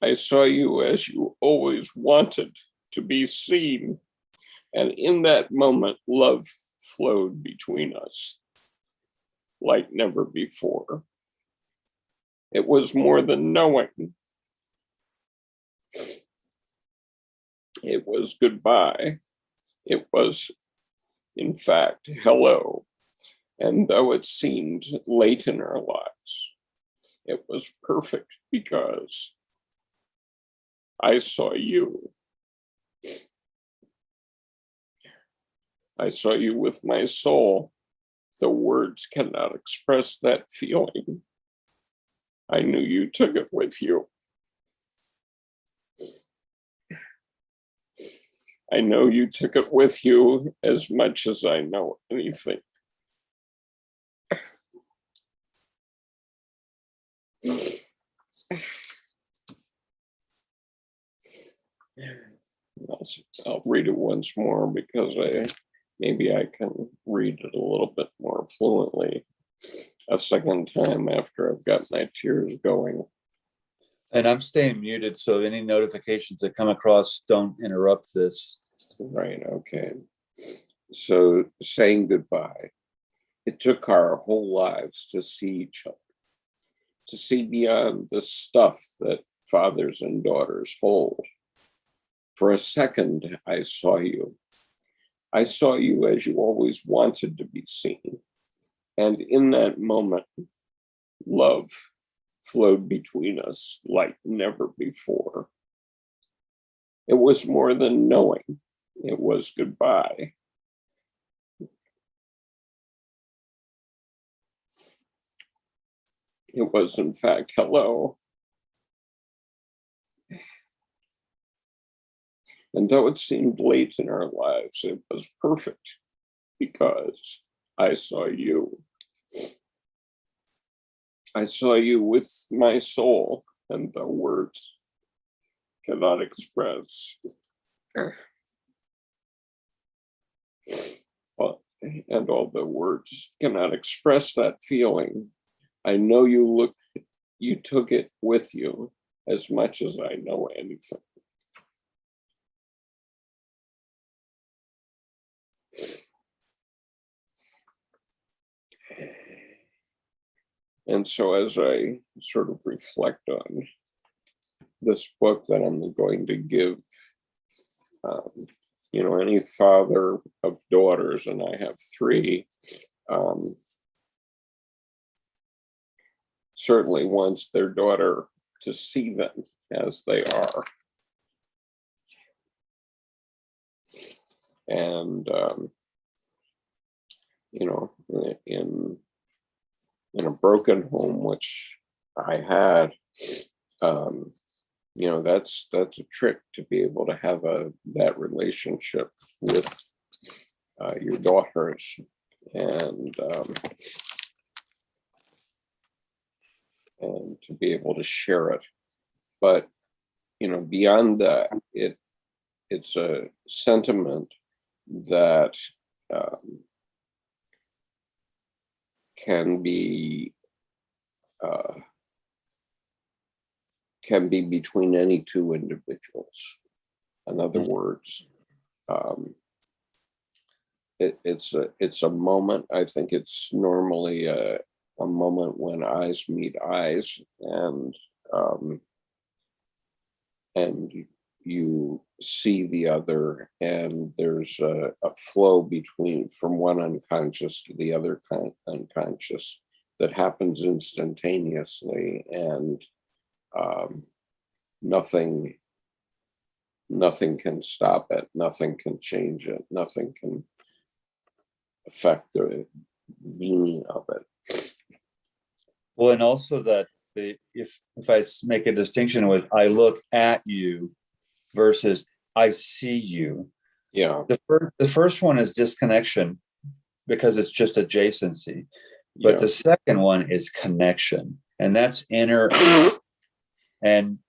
I saw you as you always wanted to be seen. And in that moment, love flowed between us like never before. It was more than knowing. It was goodbye. It was, in fact, hello. And though it seemed late in our lives, it was perfect because I saw you. I saw you with my soul. The words cannot express that feeling. I knew you took it with you. I know you took it with you as much as I know anything. I'll read it once more because maybe I can read it a little bit more fluently a second time after I've got my tears going. And I'm staying muted, so any notifications that come across don't interrupt this. Right, okay. So saying goodbye. It took our whole lives to see each other, to see beyond the stuff that fathers and daughters hold. For a second, I saw you. I saw you as you always wanted to be seen. And in that moment, love flowed between us like never before. It was more than knowing. It was goodbye. It was, in fact, hello. And though it seemed late in our lives, it was perfect because I saw you. I saw you with my soul, and the words cannot express. And all the words cannot express that feeling. I know you took it with you as much as I know anything. And so as I sort of reflect on this book that I'm going to give, any father of daughters, and I have three, certainly wants their daughter to see them as they are. And, in a broken home, which I had, that's a trick to be able to have that relationship with your daughters, and to be able to share it. But beyond that, it's a sentiment that can be between any two individuals. In other words, it's a moment. I think it's normally a moment when eyes meet eyes, and you see the other, and there's a flow from one unconscious to the other unconscious that happens instantaneously, and nothing can stop it, nothing can change it, nothing can affect the meaning of it. Well, and also that if I make a distinction with I look at you versus I see you. Yeah. The first one is disconnection because it's just adjacency. But the second one is connection, and that's inner. And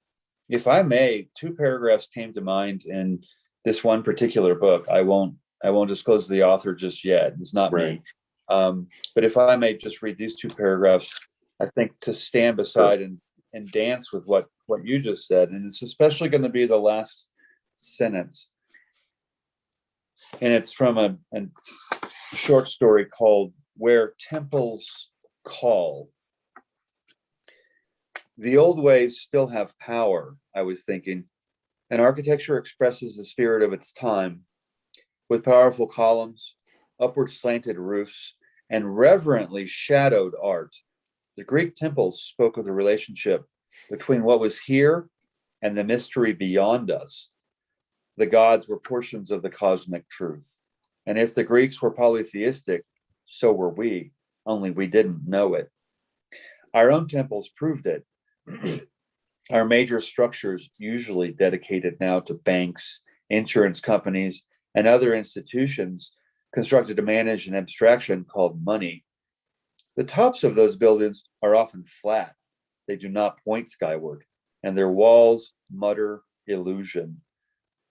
if I may, 2 paragraphs came to mind in this one particular book. I won't disclose the author just yet. It's not me. But if I may just read these 2 paragraphs, I think to stand beside and dance with what you just said, and it's especially going to be the last sentence. And it's from a short story called Where Temples Call. The old ways still have power, I was thinking, and architecture expresses the spirit of its time, with powerful columns, upward slanted roofs, and reverently shadowed art. The Greek temples spoke of the relationship between what was here and the mystery beyond us. The gods were portions of the cosmic truth. And if the Greeks were polytheistic, so were we, only we didn't know it. Our own temples proved it. Our major structures, usually dedicated now to banks, insurance companies, and other institutions constructed to manage an abstraction called money. The tops of those buildings are often flat. They do not point skyward, and their walls mutter illusion.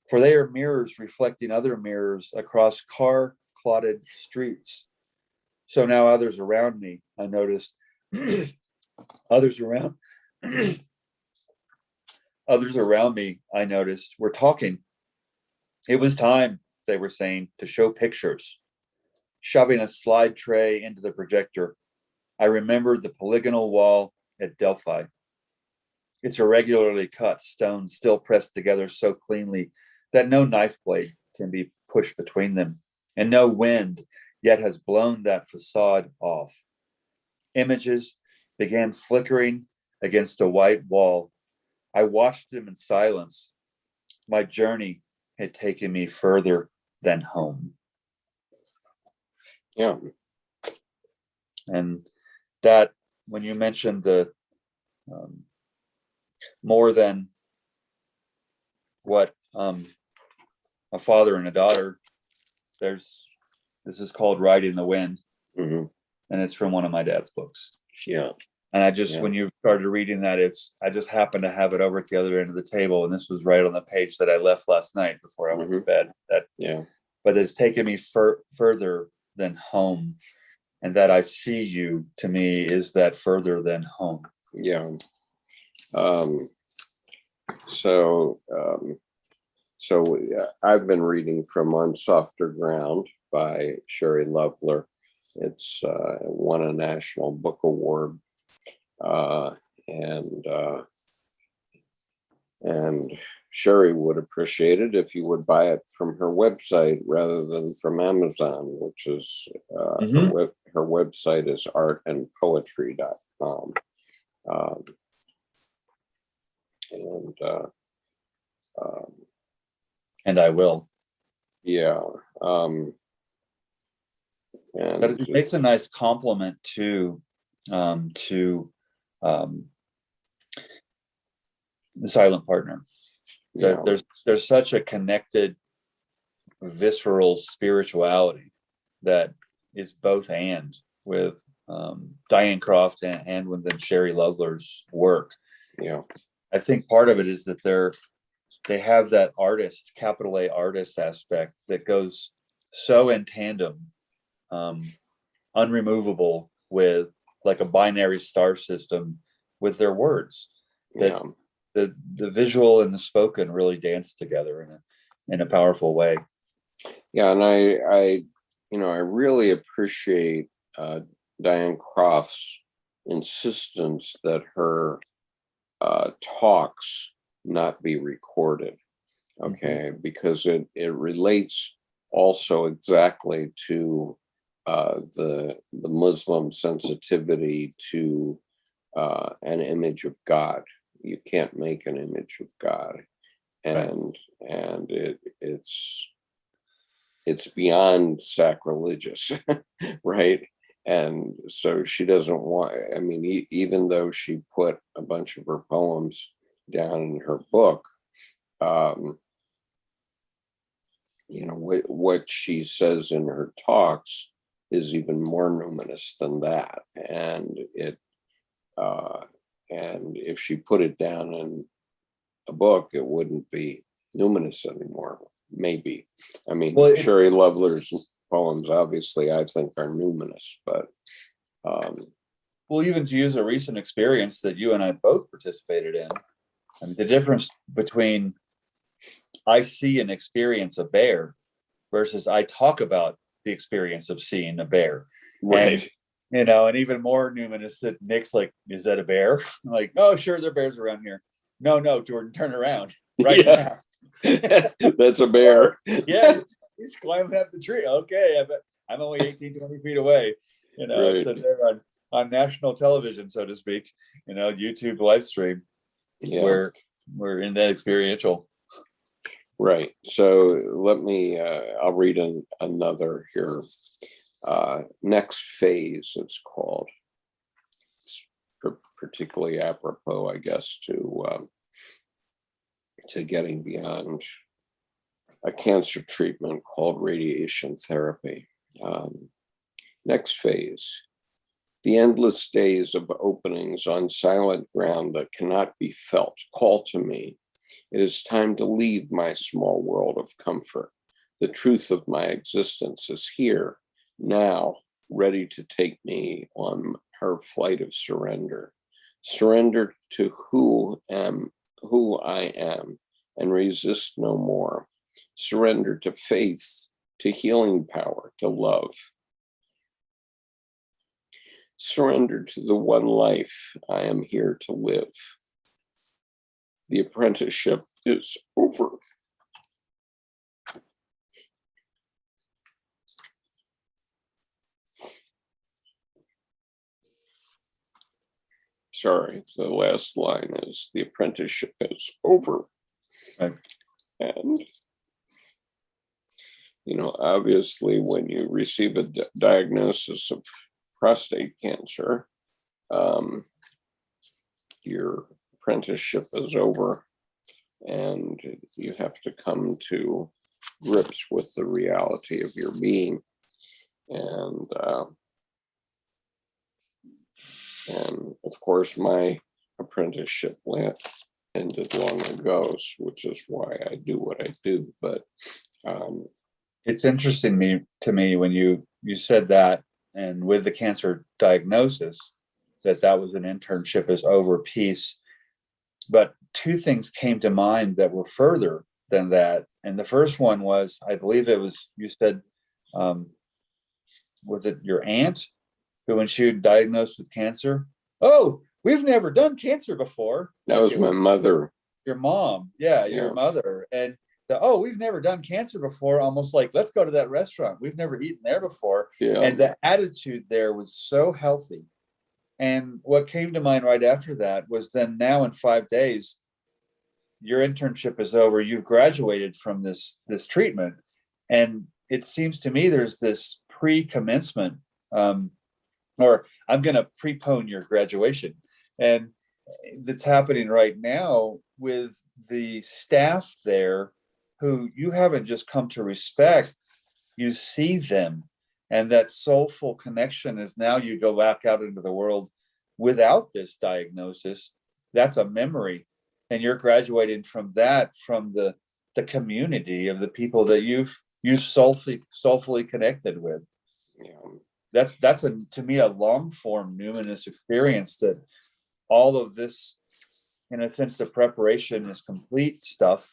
For they are mirrors reflecting other mirrors across car-clotted streets. So now others around me, I noticed, others around me, I noticed, were talking. It was time, they were saying, to show pictures. Shoving a slide tray into the projector, I remembered the polygonal wall at Delphi. Its irregularly cut stones still pressed together so cleanly that no knife blade can be pushed between them, and no wind yet has blown that facade off. Images began flickering against a white wall. I watched them in silence. My journey had taken me further than home. Yeah. And that, when you mentioned the more than what a father and a daughter, this is called Riding the Wind. Mm-hmm. And it's from one of my dad's books. Yeah. And when you started reading that, I just happened to have it over at the other end of the table. And this was right on the page that I left last night before I went to bed. But it's taken me further than home. And that I see you, to me, is that further than home. Yeah. So I've been reading from On Softer Ground by Sherrie Lovler. It's won a National Book Award, and Sherrie would appreciate it if you would buy it from her website rather than from Amazon, which is her website is artandpoetry.com. And I will. Yeah. But it makes a nice compliment to the Silent Partner. There's such a connected, visceral spirituality that is both and with Diane Croft and within Sherrie Lovler's work. Yeah, I think part of it is that they have that artist, capital A artist aspect that goes so in tandem, unremovable with like a binary star system with their words. That the visual and the spoken really dance together in a powerful way. Yeah, and I really appreciate Diane Croft's insistence that her talks not be recorded. Okay, because it relates also exactly to the Muslim sensitivity to an image of God. You can't make an image of God, Right. and it's beyond sacrilegious, right? And so she doesn't want. I mean, even though she put a bunch of her poems down in her book. Um, what she says in her talks is even more numinous than that, uh and if she put it down in a book, it wouldn't be numinous anymore. Maybe. I mean, Well, Sherrie Lovela's poems obviously I think are numinous, but um even to use a recent experience that you and I both participated in, I mean, the difference between I see and experience a bear versus I talk about the experience of seeing a bear. And, right. and even more numinous that Nick's like, is that a bear? I'm like, oh, sure, there are bears around here. No, Jordan, turn around right Yeah. now. That's a bear. Yeah, he's climbing up the tree. Okay, I'm only 18, 20 feet away. Right. It's there on national television, so to speak, YouTube live stream. Yeah. Where we're in that experiential. Right. So let me, I'll read another here. Next phase, it's called. It's particularly apropos, I guess, to getting beyond a cancer treatment called radiation therapy. Next phase. The endless days of openings on silent ground that cannot be felt call to me. It is time to leave my small world of comfort. The truth of my existence is here, now, ready to take me on her flight of surrender. Surrender to who I am, and resist no more. Surrender to faith, to healing power, to love. Surrender to the one life I am here to live. The apprenticeship is over. Sorry, the last line is the apprenticeship is over. Right. And, obviously when you receive a diagnosis of prostate cancer, your apprenticeship is over and you have to come to grips with the reality of your being. And of course, my apprenticeship ended long ago, which is why I do what I do. But it's interesting to me when you said that, and with the cancer diagnosis, that was an internship is over piece. But two things came to mind that were further than that. And the first one was, I believe it was, you said, was it your aunt who, when she was diagnosed with cancer, oh, we've never done cancer before. That was my mother. Your mom. Yeah, your mother. And we've never done cancer before. Almost like, let's go to that restaurant. We've never eaten there before. Yeah. And the attitude there was so healthy. And what came to mind right after that was then now in 5 days, your internship is over. You've graduated from this treatment. And it seems to me there's this pre-commencement, or I'm going to prepone your graduation. And that's happening right now with the staff there who you haven't just come to respect, you see them. And that soulful connection is now you go back out into the world without this diagnosis. That's a memory. And you're graduating from that, from the community of the people that you've soulfully connected with. Yeah. That's to me a long form numinous experience, that all of this, in a sense, the preparation is complete stuff.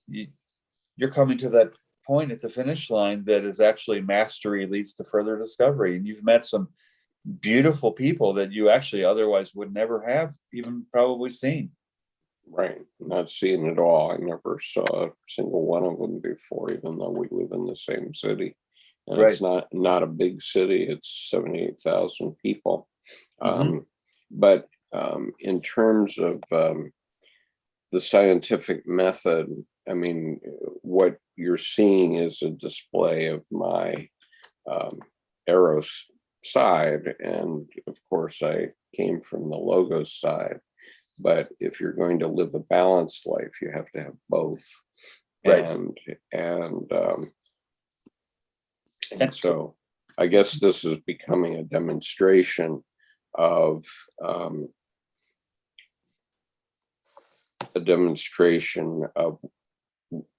You're coming to that point at the finish line that is actually mastery leads to further discovery. And you've met some beautiful people that you actually otherwise would never have even probably seen. Right. Not seeing it all. I never saw a single one of them before, even though we live in the same city. And Right. it's not a big city. It's 78,000 people. Mhm. But in terms of the scientific method, I mean, what you're seeing is a display of my Eros side. And of course, I came from the Logos side. But if you're going to live a balanced life, you have to have both. Right. And And so I guess this is becoming a demonstration of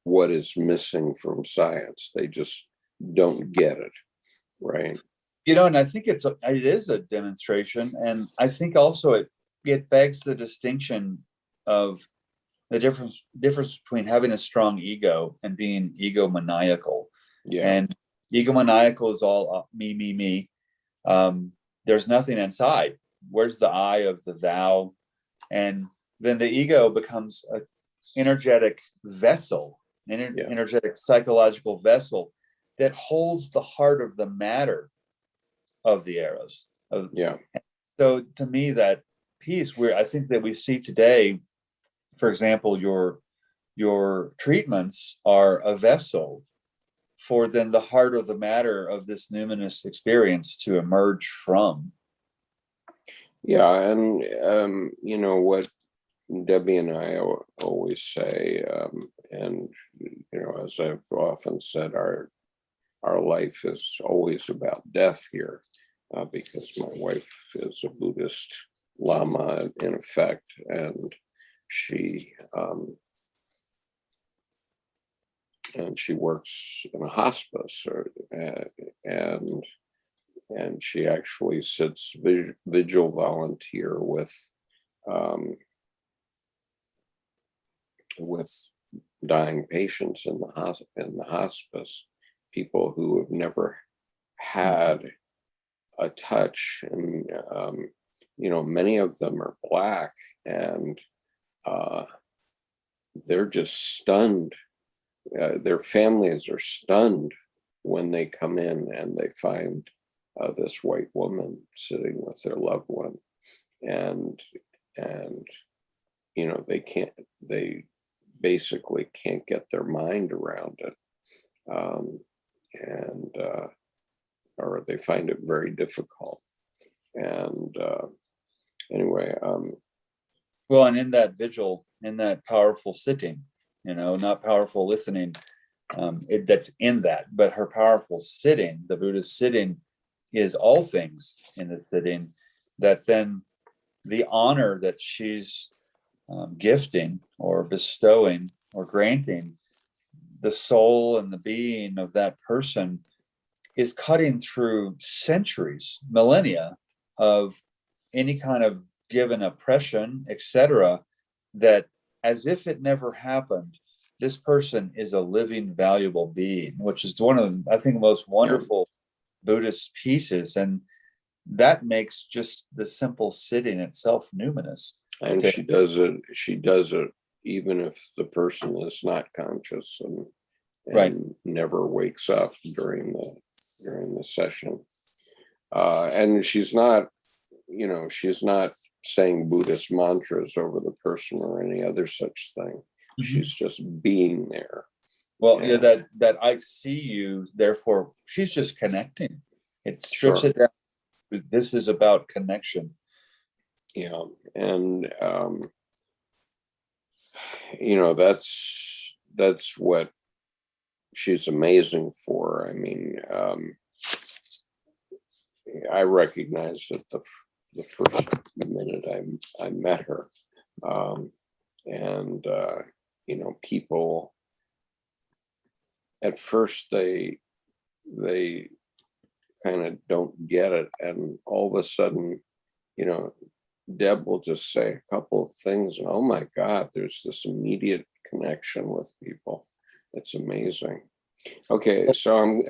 what is missing from science. They just don't get it, right? and I think it is a demonstration, and I think also it begs the distinction of the difference between having a strong ego and being egomaniacal. Yeah, And egomaniacal is all me. There's nothing inside. Where's the I of the thou? And then the ego becomes an energetic vessel, yeah, energetic psychological vessel that holds the heart of the matter of the Eros. yeah, So to me, that piece where I think that we see today, for example, your treatments are a vessel for then the heart of the matter of this numinous experience to emerge from. yeah. And what Debbie and I always say, and as I've often said, our life is always about death here, because my wife is a Buddhist Lama in effect, and she works in a hospice, and she actually sits vigil volunteer um, with dying patients in the hospice, people who have never had a touch, and many of them are Black, and they're just stunned. Their families are stunned when they come in and they find this white woman sitting with their loved one, and they basically can't get their mind around it, and or they find it very difficult. And anyway, Well, and in that vigil, in that powerful sitting, not powerful listening, that's in that, but her powerful sitting, the Buddha's sitting, is all things in the sitting, that then the honor that she's gifting or bestowing or granting the soul and the being of that person is cutting through centuries, millennia of any kind of given oppression, etc., that as if it never happened, this person is a living, valuable being, which is one of the, I think, most wonderful Buddhist pieces. And that makes just the simple sitting itself numinous. and she does it even if the person is not conscious, and Right. never wakes up during the session. And she's not saying Buddhist mantras over the person or any other such thing. Mhm. She's just being there. Well, yeah, that I see you, therefore she's just connecting. It strips Sure. it down. This is about connection. Yeah. And that's what she's amazing for. I mean, I recognized it the first minute I met her, and people at first they kind of don't get it, and all of a sudden, Deb will just say a couple of things, and oh my God, there's this immediate connection with people. It's amazing. Okay, so I'm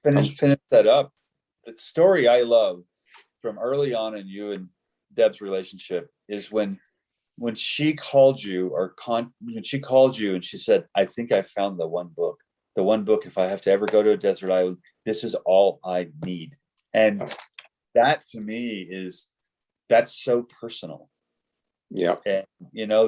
Finish that up. The story I love from early on in you and Deb's relationship is when when she called you when she called you and she said, I think I found the one book, if I have to ever go to a desert island, this is all I need. And that to me that's so personal. Yeah. And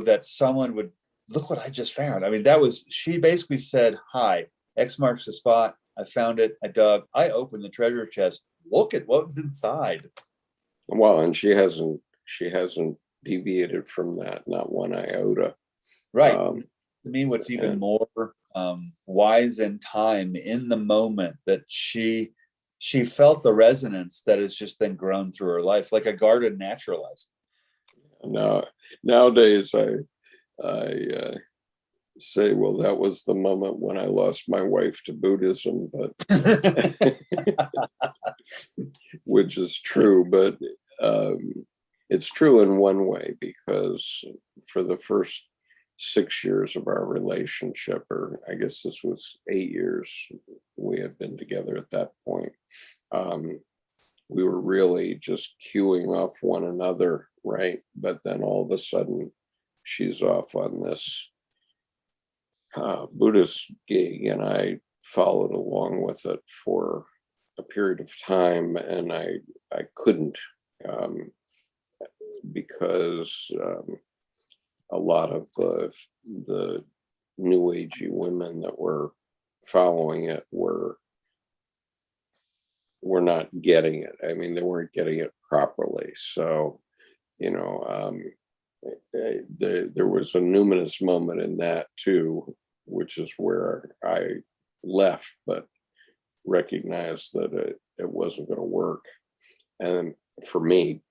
that someone would look what I just found. I mean, she basically said, hi, X marks the spot. I found it. I dug. I opened the treasure chest. Look at what was inside. Well, and she hasn't deviated from that, not one iota. Right. To me, what's even more wise in time, in the moment, that she felt the resonance that has just then grown through her life, like a garden naturalized. No, nowadays I say, well, that was the moment when I lost my wife to Buddhism, but which is true, but it's true in one way, because for the first 6 years of our relationship, or I guess this was 8 years we had been together at that point, we were really just cueing off one another, right? But then all of a sudden she's off on this Buddhist gig, and I followed along with it for a period of time, and I couldn't, because a lot of the new agey women that were following it were not getting it. I mean, they weren't getting it properly. So, there was a numinous moment in that too, which is where I left, but recognized that it wasn't going to work. And for me,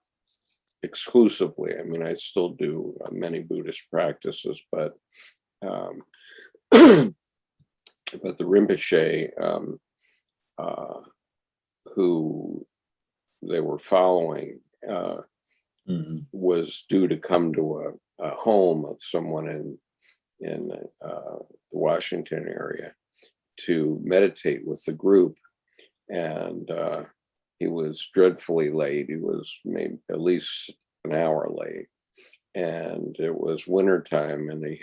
exclusively, I mean, I still do many Buddhist practices, but but the Rinpoche, who they were following, was due to come to a home of someone in the Washington area to meditate with the group, and he was dreadfully late. He was maybe at least an hour late, and it was wintertime, and he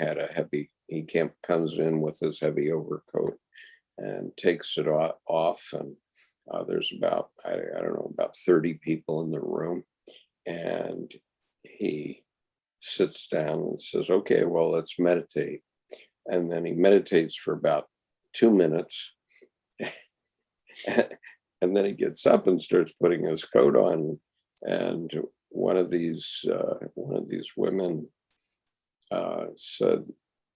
comes in with his heavy overcoat and takes it off, and there's about, I don't know, about 30 people in the room, and he sits down and says, okay, well, let's meditate. And then he meditates for about 2 minutes. And then he gets up and starts putting his coat on. And one of these women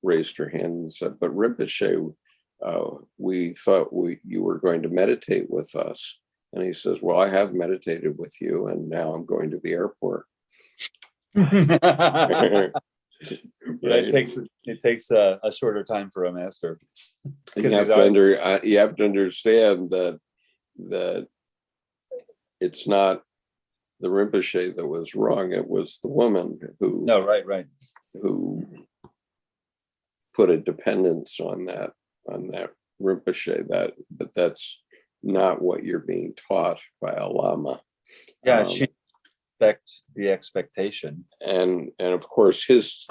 raised her hand and said, but Rinpoche, we thought you were going to meditate with us. And he says, well, I have meditated with you, and now I'm going to the airport. Right. It takes a shorter time for a master. You have to understand that it's not the Rinpoche that was wrong. It was the woman who who put a dependence on that Rinpoche. But that's not what you're being taught by a lama. Yeah, she expect the expectation, and of course his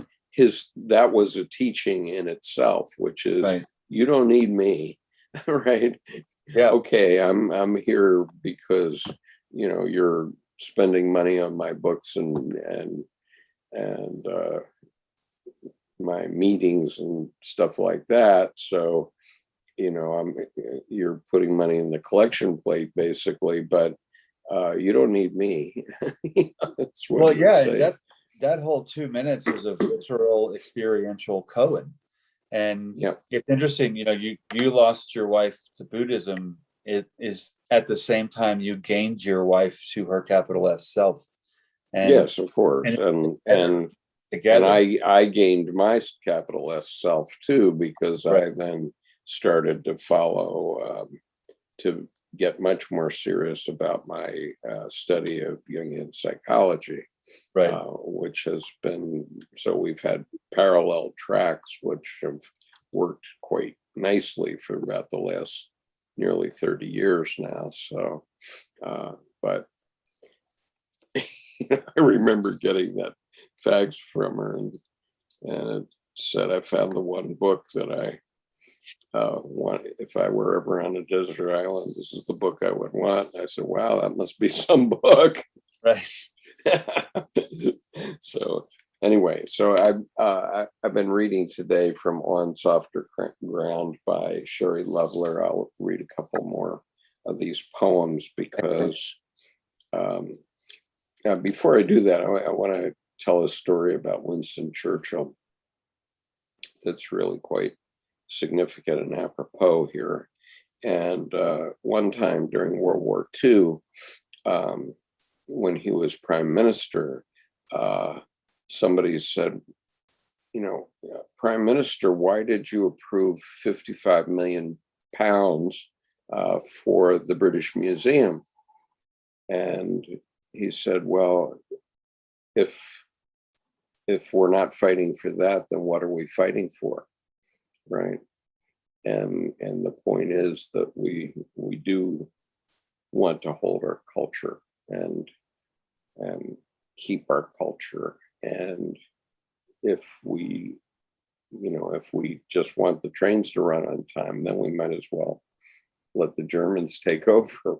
that was a teaching in itself, which is right. You don't need me, right? Yeah. Okay, I'm here because you're spending money on my books and my meetings and stuff like that. So you're putting money in the collection plate basically, but you don't need me. That's what that whole 2 minutes is a visceral experiential koan. And it's interesting, you lost your wife to Buddhism. It is at the same time you gained your wife to her capital S self. And, yes, of course. And I gained my capital S self too, because right. I then started to follow, to get much more serious about my study of Jungian psychology, right? Which has been, so we've had parallel tracks which have worked quite nicely for about the last nearly 30 years now. So, but I remember getting that fax from her, and it said, I found the one book that I want. If I were ever on a desert island, this is the book I would want. And I said, wow, that must be some book. Right. So anyway, so I've been reading today from On Softer Ground by Sherrie. I'll read a couple more of these poems because before I do that, I want to tell a story about Winston Churchill that's really quite significant and apropos here. And one time during World War II, when he was prime minister, somebody said, Prime Minister, why did you approve 55 million pounds for the British Museum? And he said, well, if we're not fighting for that, then what are we fighting for? Right. And the point is that we do want to hold our culture and keep our culture. And if we just want the trains to run on time, then we might as well let the Germans take over,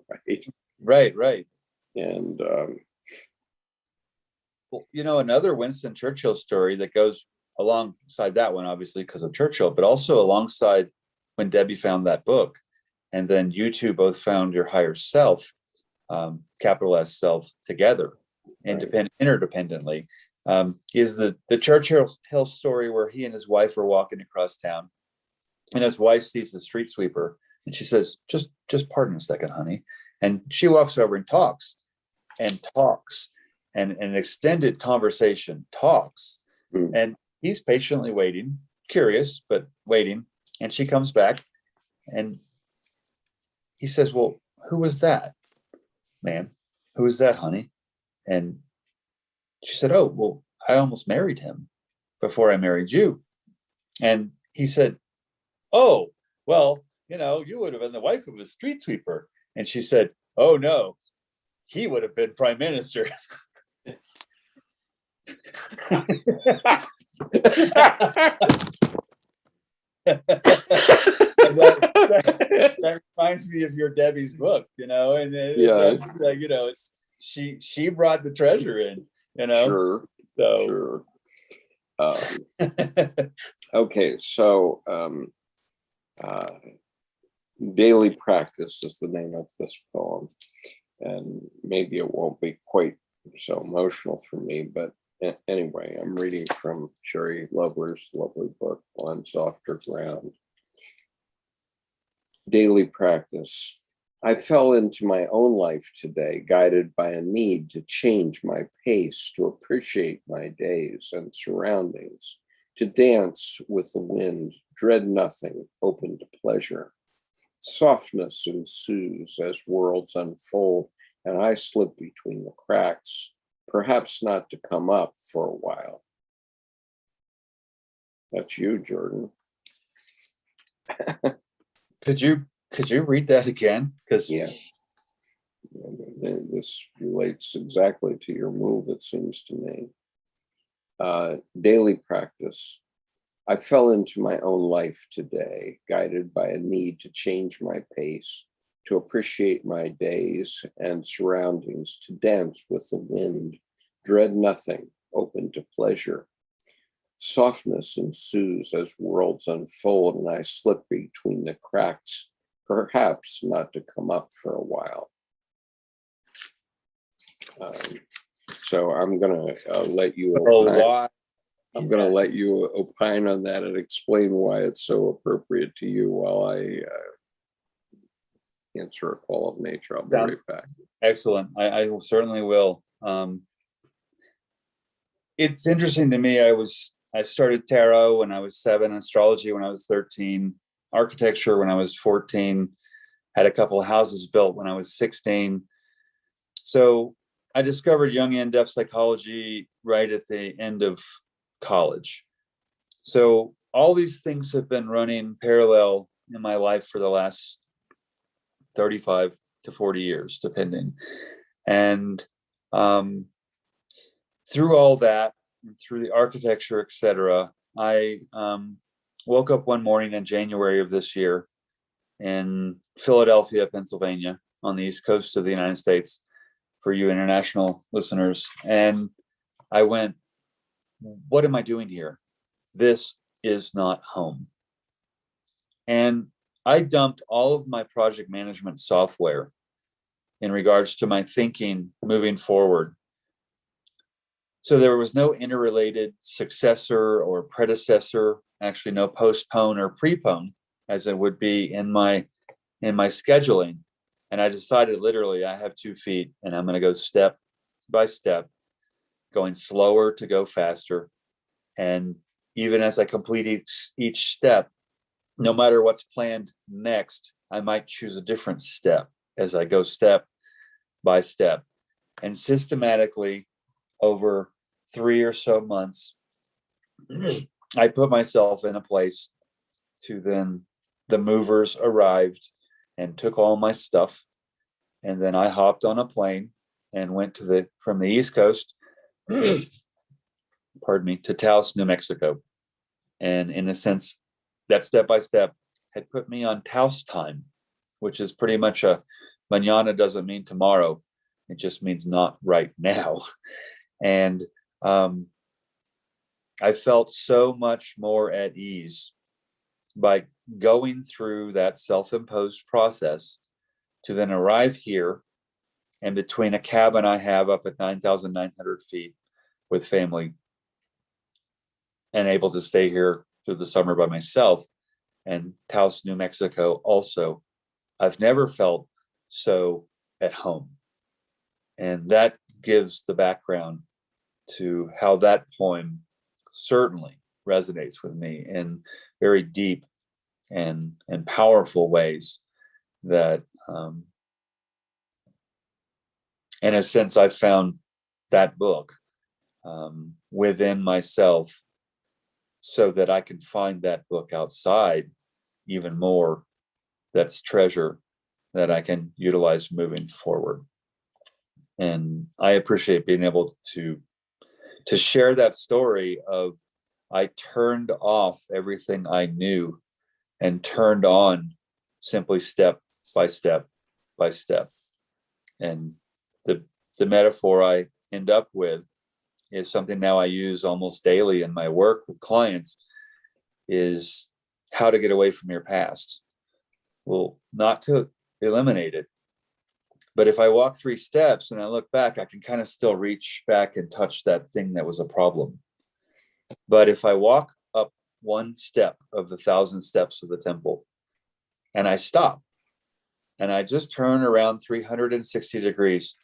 right? Right. And well, another Winston Churchill story that goes alongside that one, obviously because of Churchill, but also alongside when Debbie found that book, and then you two both found your higher self, capital S self, together, interdependently, is the Churchill story where he and his wife are walking across town, and his wife sees the street sweeper, and she says, "Just pardon a second, honey," and she walks over and talks, and an extended conversation talks, and he's patiently waiting, curious, but waiting. And she comes back and he says, well, who was that, ma'am? Who was that, honey? And she said, oh, well, I almost married him before I married you. And he said, oh, well, you would have been the wife of a street sweeper. And she said, oh, no, he would have been prime minister. that reminds me of your Debbie's book, and it's she brought the treasure in, Sure. So sure. Okay, so Daily Practice is the name of this poem, and maybe it won't be quite so emotional for me, but anyway, I'm reading from Sherrie Loveler's lovely book, On Softer Ground. Daily Practice. I fell into my own life today, guided by a need to change my pace, to appreciate my days and surroundings, to dance with the wind, dread nothing, open to pleasure. Softness ensues as worlds unfold, and I slip between the cracks, perhaps not to come up for a while. That's you, Jordan. Could you read that again? Because this relates exactly to your move, it seems to me. Daily Practice. I fell into my own life today, guided by a need to change my pace, to appreciate my days and surroundings, to dance with the wind, dread nothing, open to pleasure. Softness ensues as worlds unfold, and I slip between the cracks, perhaps not to come up for a while. So I'm going to let you opine. I'm going to let you opine on that and explain why it's so appropriate to you while I answer a call of nature. I'll be right back. Excellent. I certainly will. It's interesting to me. I started tarot when I was 7, astrology when I was 13, architecture when I was 14, had a couple of houses built when I was 16. So I discovered Jungian depth psychology right at the end of college. So all these things have been running parallel in my life for the last 35 to 40 years, depending. And through all that, through the architecture, etc., I woke up one morning in January of this year in Philadelphia, Pennsylvania, on the East Coast of the United States, for you international listeners. And I went, what am I doing here? This is not home. And I dumped all of my project management software in regards to my thinking moving forward. So there was no interrelated successor or predecessor, actually no postpone or prepone, as it would be in my scheduling. And I decided literally I have 2 feet and I'm going to go step by step, going slower to go faster. And even as I complete each step, no matter what's planned next, I might choose a different step as I go step by step. And systematically, over 3 or so months, I put myself in a place to then the movers arrived and took all my stuff. And then I hopped on a plane and went from the East Coast, pardon me, to Taos, New Mexico. And in a sense, that step by step had put me on Taos time, which is pretty much a mañana doesn't mean tomorrow. It just means not right now. And I felt so much more at ease by going through that self-imposed process to then arrive here, and between a cabin I have up at 9,900 feet with family and able to stay here through the summer by myself, and Taos, New Mexico also, I've never felt so at home. And that gives the background to how that poem certainly resonates with me in very deep and powerful ways that, in a sense, I've found that book within myself so that I can find that book outside even more. That's treasure that I can utilize moving forward. And I appreciate being able to share that story of I turned off everything I knew and turned on simply step by step by step. And the metaphor I end up with is something now I use almost daily in my work with clients, is how to get away from your past. Well, not to eliminate it, but if I walk 3 steps and I look back, I can kind of still reach back and touch that thing that was a problem. But if I walk up 1 step of the 1,000 steps of the temple and I stop and I just turn around 360 degrees,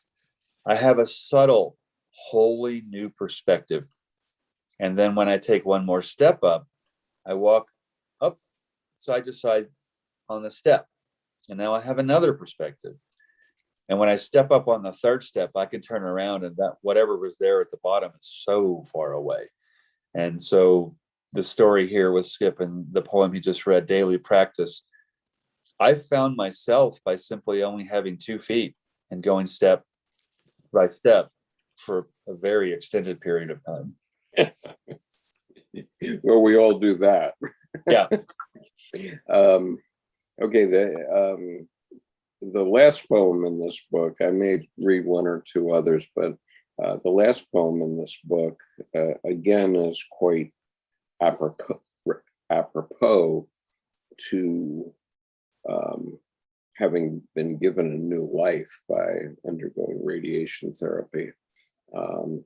I have a subtle, wholly new perspective. And then when I take 1 more step up, I walk up side to side on the step. And now I have another perspective. And when I step up on the 3rd step, I can turn around and that whatever was there at the bottom is so far away. And so the story here with Skip and the poem he just read, Daily Practice, I found myself by simply only having 2 feet and going step by step for a very extended period of time. Well, we all do that. Yeah. Okay, the last poem in this book, I may read 1 or 2 others, but the last poem in this book, again, is quite apropos to having been given a new life by undergoing radiation therapy. And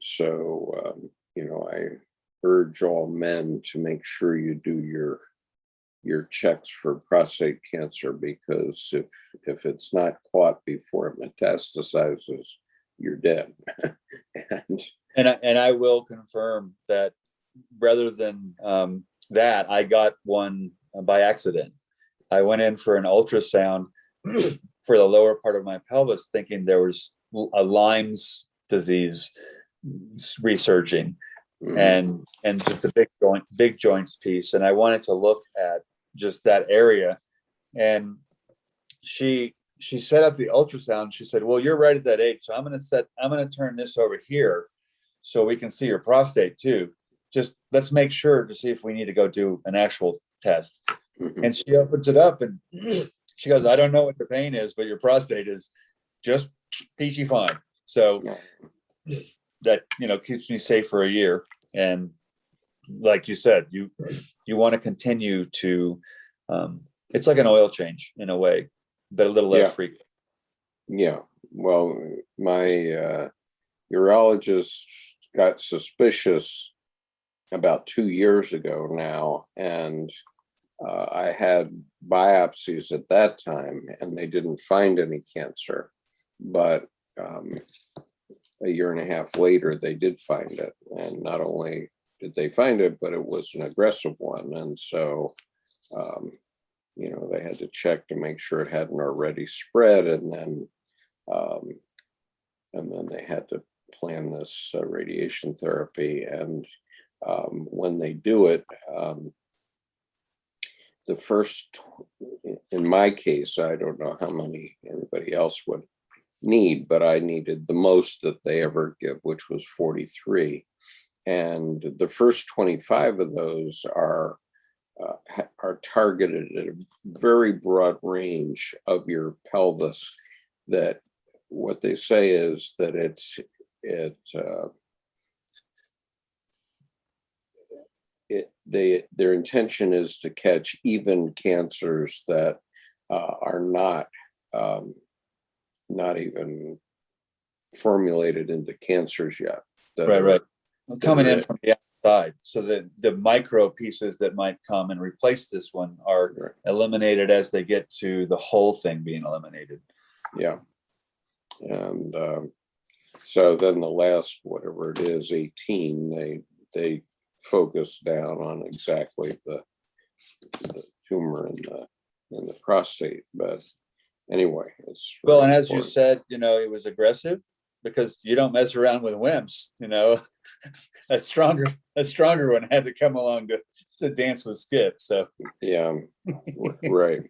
so, I urge all men to make sure you do your checks for prostate cancer, because if it's not caught before it metastasizes, you're dead. And I will confirm that rather than that, I got one by accident. I went in for an ultrasound for the lower part of my pelvis, thinking there was a Lyme's disease resurging, and just a big joints piece. And I wanted to look at just that area. And she she set up the ultrasound. She said, well, you're right at that age. So I'm going to turn this over here so we can see your prostate too. Just let's make sure to see if we need to go do an actual test. Mhm. And she opens it up and she goes, I don't know what the pain is, but your prostate is just peachy fine. So that, keeps me safe for a year. And like you said, you want to continue to, it's like an oil change in a way, but a little less Yeah. frequent. Yeah. Well, my urologist got suspicious about 2 years ago now, and I had biopsies at that time, and they didn't find any cancer. But a year and a half later, they did find it, and not only did they find it, but it was an aggressive one, and so they had to check to make sure it hadn't already spread, and then they had to plan this radiation therapy. And when they do it, the first, in my case, I don't know how many anybody else would need, but I needed the most that they ever give, which was 43. And the first 25 of those are targeted at a very broad range of your pelvis. That what they say is that their intention is to catch even cancers that are not even formulated into cancers yet. Right. Coming in from the outside, so that the micro pieces that might come and replace this one are eliminated as they get to the whole thing being eliminated. Yeah. And so then the last, whatever it is, 18, they focus down on exactly the tumor in the prostate. But anyway, it's well, and as you said, it was aggressive because you don't mess around with wimps. A stronger one had to come along to dance with Skip. So yeah, right.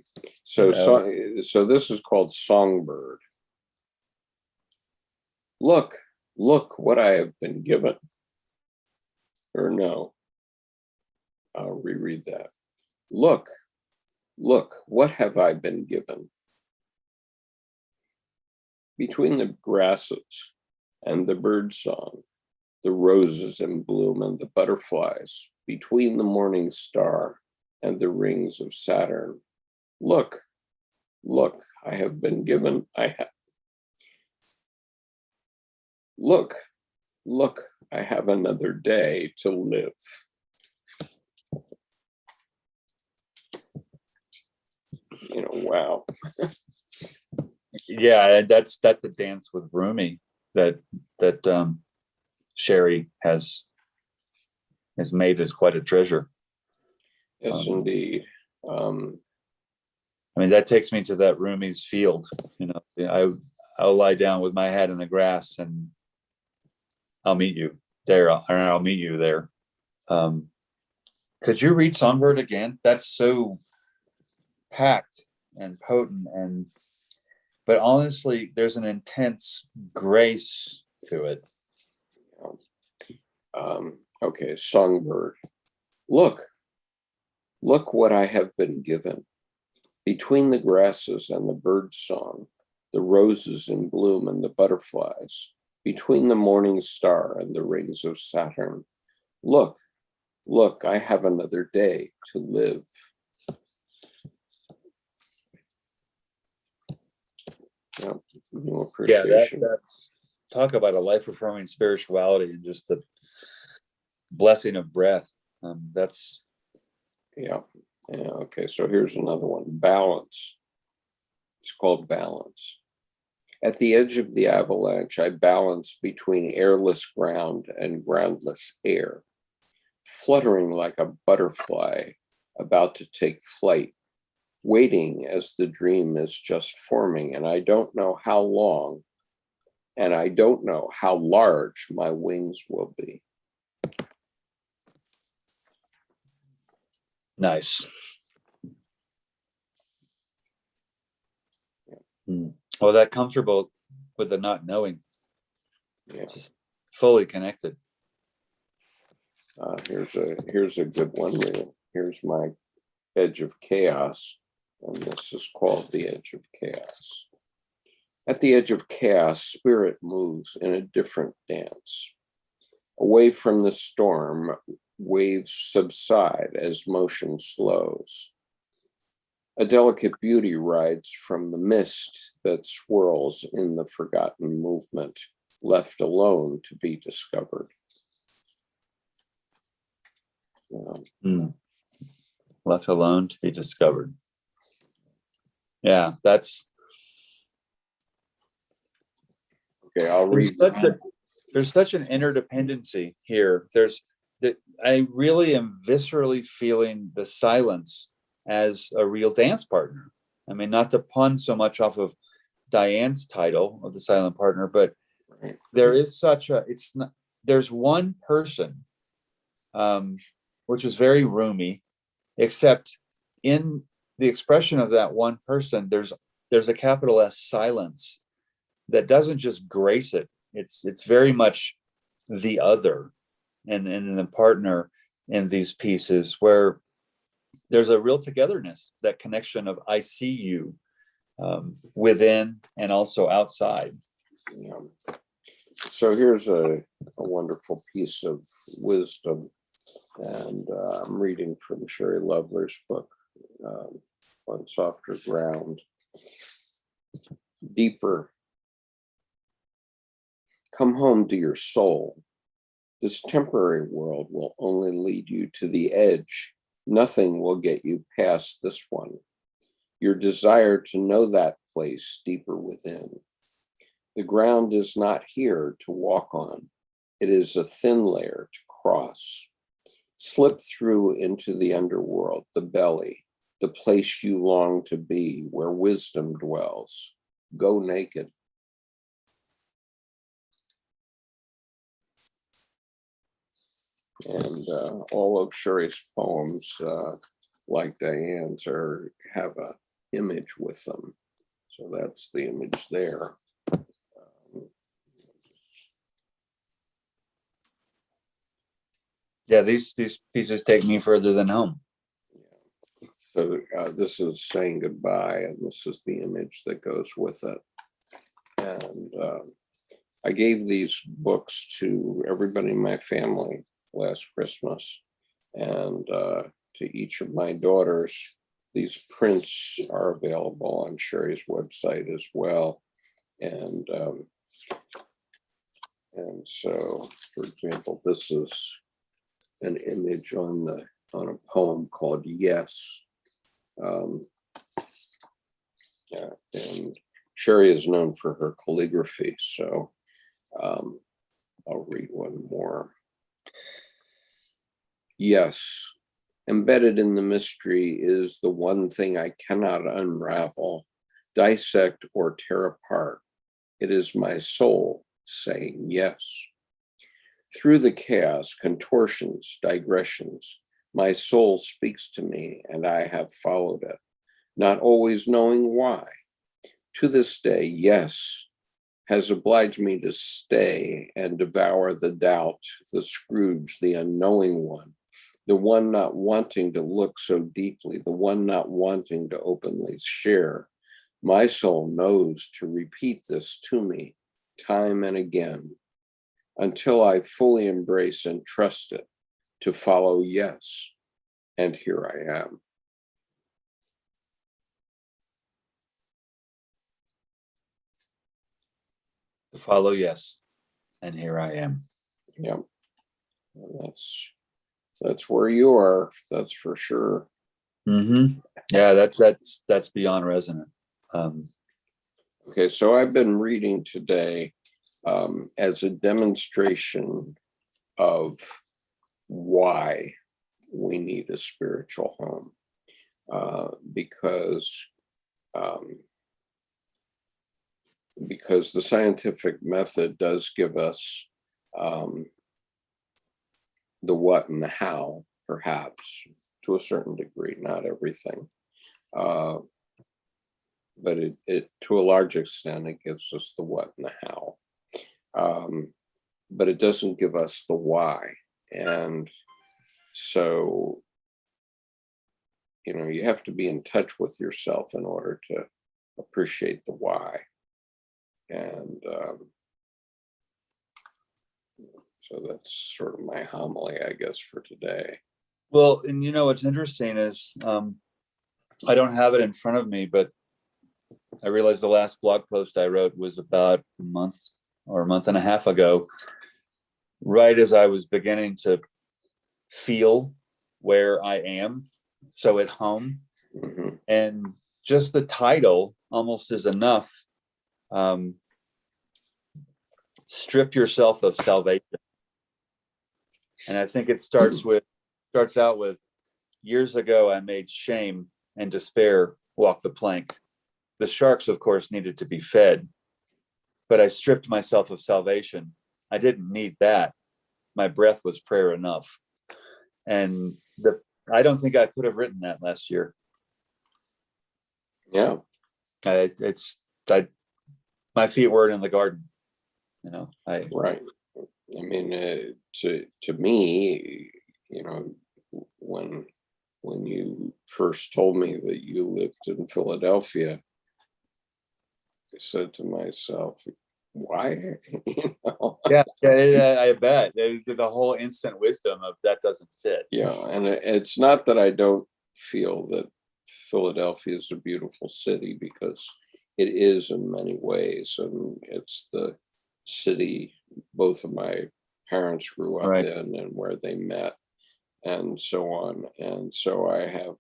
So this is called Songbird. Look what I have been given. Or no, I'll reread that. Look what have I been given. Between the grasses and the bird song, the roses in bloom and the butterflies, between the morning star and the rings of Saturn. Look, I have been given, Look, I have another day to live. Wow. Yeah, that's a dance with Rumi that Sherrie has made as quite a treasure. Yes, indeed. That takes me to that Rumi's field. I'll lie down with my head in the grass and I'll meet you there, or I'll meet you there. Could you read Songbird again? That's so packed and potent, but honestly, there's an intense grace to it. Okay, Songbird. Look what I have been given. Between the grasses and the bird song, the roses in bloom and the butterflies, between the morning star and the rings of Saturn. Look, I have another day to live. No appreciation. Yeah, that's talk about a life-affirming spirituality and just the blessing of breath. That's yeah. Okay, so here's another one. Balance. It's called Balance. At the edge of the avalanche, I balance between airless ground and groundless air, fluttering like a butterfly about to take flight, waiting as the dream is just forming, and I don't know how long, and I don't know how large my wings will be. nice. Well, that comfortable with the not knowing, Yeah. just fully connected. Here's a good one. Here's my edge of chaos, and this is called the edge of chaos. At the edge of chaos, spirit moves in a different dance. Away from the storm, waves subside as motion slows. A delicate beauty rides from the mist that swirls in the forgotten movement, left alone to be discovered. Left alone to be discovered. Yeah, that's okay. I'll read. There's such an interdependency here. I really am viscerally feeling the silence as a real dance partner. I mean, not to pun so much off of Diane's title of the silent partner, but there is there's one person, which is very roomy, except in the expression of that one person, there's a capital S silence that doesn't just grace it. It's very much the other and the partner in these pieces, where there's a real togetherness, that connection of I see you within and also outside. Yeah. So here's a wonderful piece of wisdom, and I'm reading from Sherrie Lovler's book, On Softer Ground. Deeper. Come home to your soul. This temporary world will only lead you to the edge. Nothing will get you past this one. Your desire to know that place deeper within. The ground is not here to walk on. It is a thin layer to cross. Slip through into the underworld, the belly, the place you long to be, where wisdom dwells. Go naked. And all of Sherrie's poems, like Diane's, have an image with them. So that's the image there. Yeah, these pieces take me further than home. So this is saying goodbye, and this is the image that goes with it. And I gave these books to everybody in my family last Christmas, and to each of my daughters. These prints are available on Sherrie's website as well. And so, for example, this is an image on a poem called Yes. Yeah, and Sherrie is known for her calligraphy, so I'll read one more. Yes, embedded in the mystery is the one thing I cannot unravel, dissect, or tear apart. It is my soul saying yes. Through the chaos, contortions, digressions, my soul speaks to me, and I have followed it, not always knowing why. To this day, yes has obliged me to stay and devour the doubt, the Scrooge, the unknowing one, the one not wanting to look so deeply, the one not wanting to openly share. My soul knows to repeat this to me time and again until I fully embrace and trust it, to follow yes. And here I am. To follow yes. And here I am. Yeah. That's where you are, that's for sure. Mm-hmm. Yeah, that's beyond resonant. Okay, so I've been reading today as a demonstration of why we need a spiritual home, because the scientific method does give us the what and the how, perhaps to a certain degree, not everything. but it to a large extent, it gives us the what and the how. But it doesn't give us the why. And so, you have to be in touch with yourself in order to appreciate the why. And so that's sort of my homily, I guess, for today. Well, and what's interesting is I don't have it in front of me, but I realized the last blog post I wrote was about a month or a month and a half ago, right as I was beginning to feel where I am, so at home. Mhm. And just the title almost is enough. Strip yourself of salvation. And I think it starts out with, years ago, I made shame and despair walk the plank. The sharks, of course, needed to be fed, but I stripped myself of salvation. I didn't need that. My breath was prayer enough. And I don't think I could have written that last year. Yeah. My feet weren't in the garden. Right. I mean, to me, when you first told me that you lived in Philadelphia, I said to myself, why? Yeah, I bet the whole instant wisdom of that doesn't fit. Yeah, and it's not that I don't feel that Philadelphia is a beautiful city, because it is in many ways, and it's the city both of my parents grew up Right. in and where they met and so on. And so I have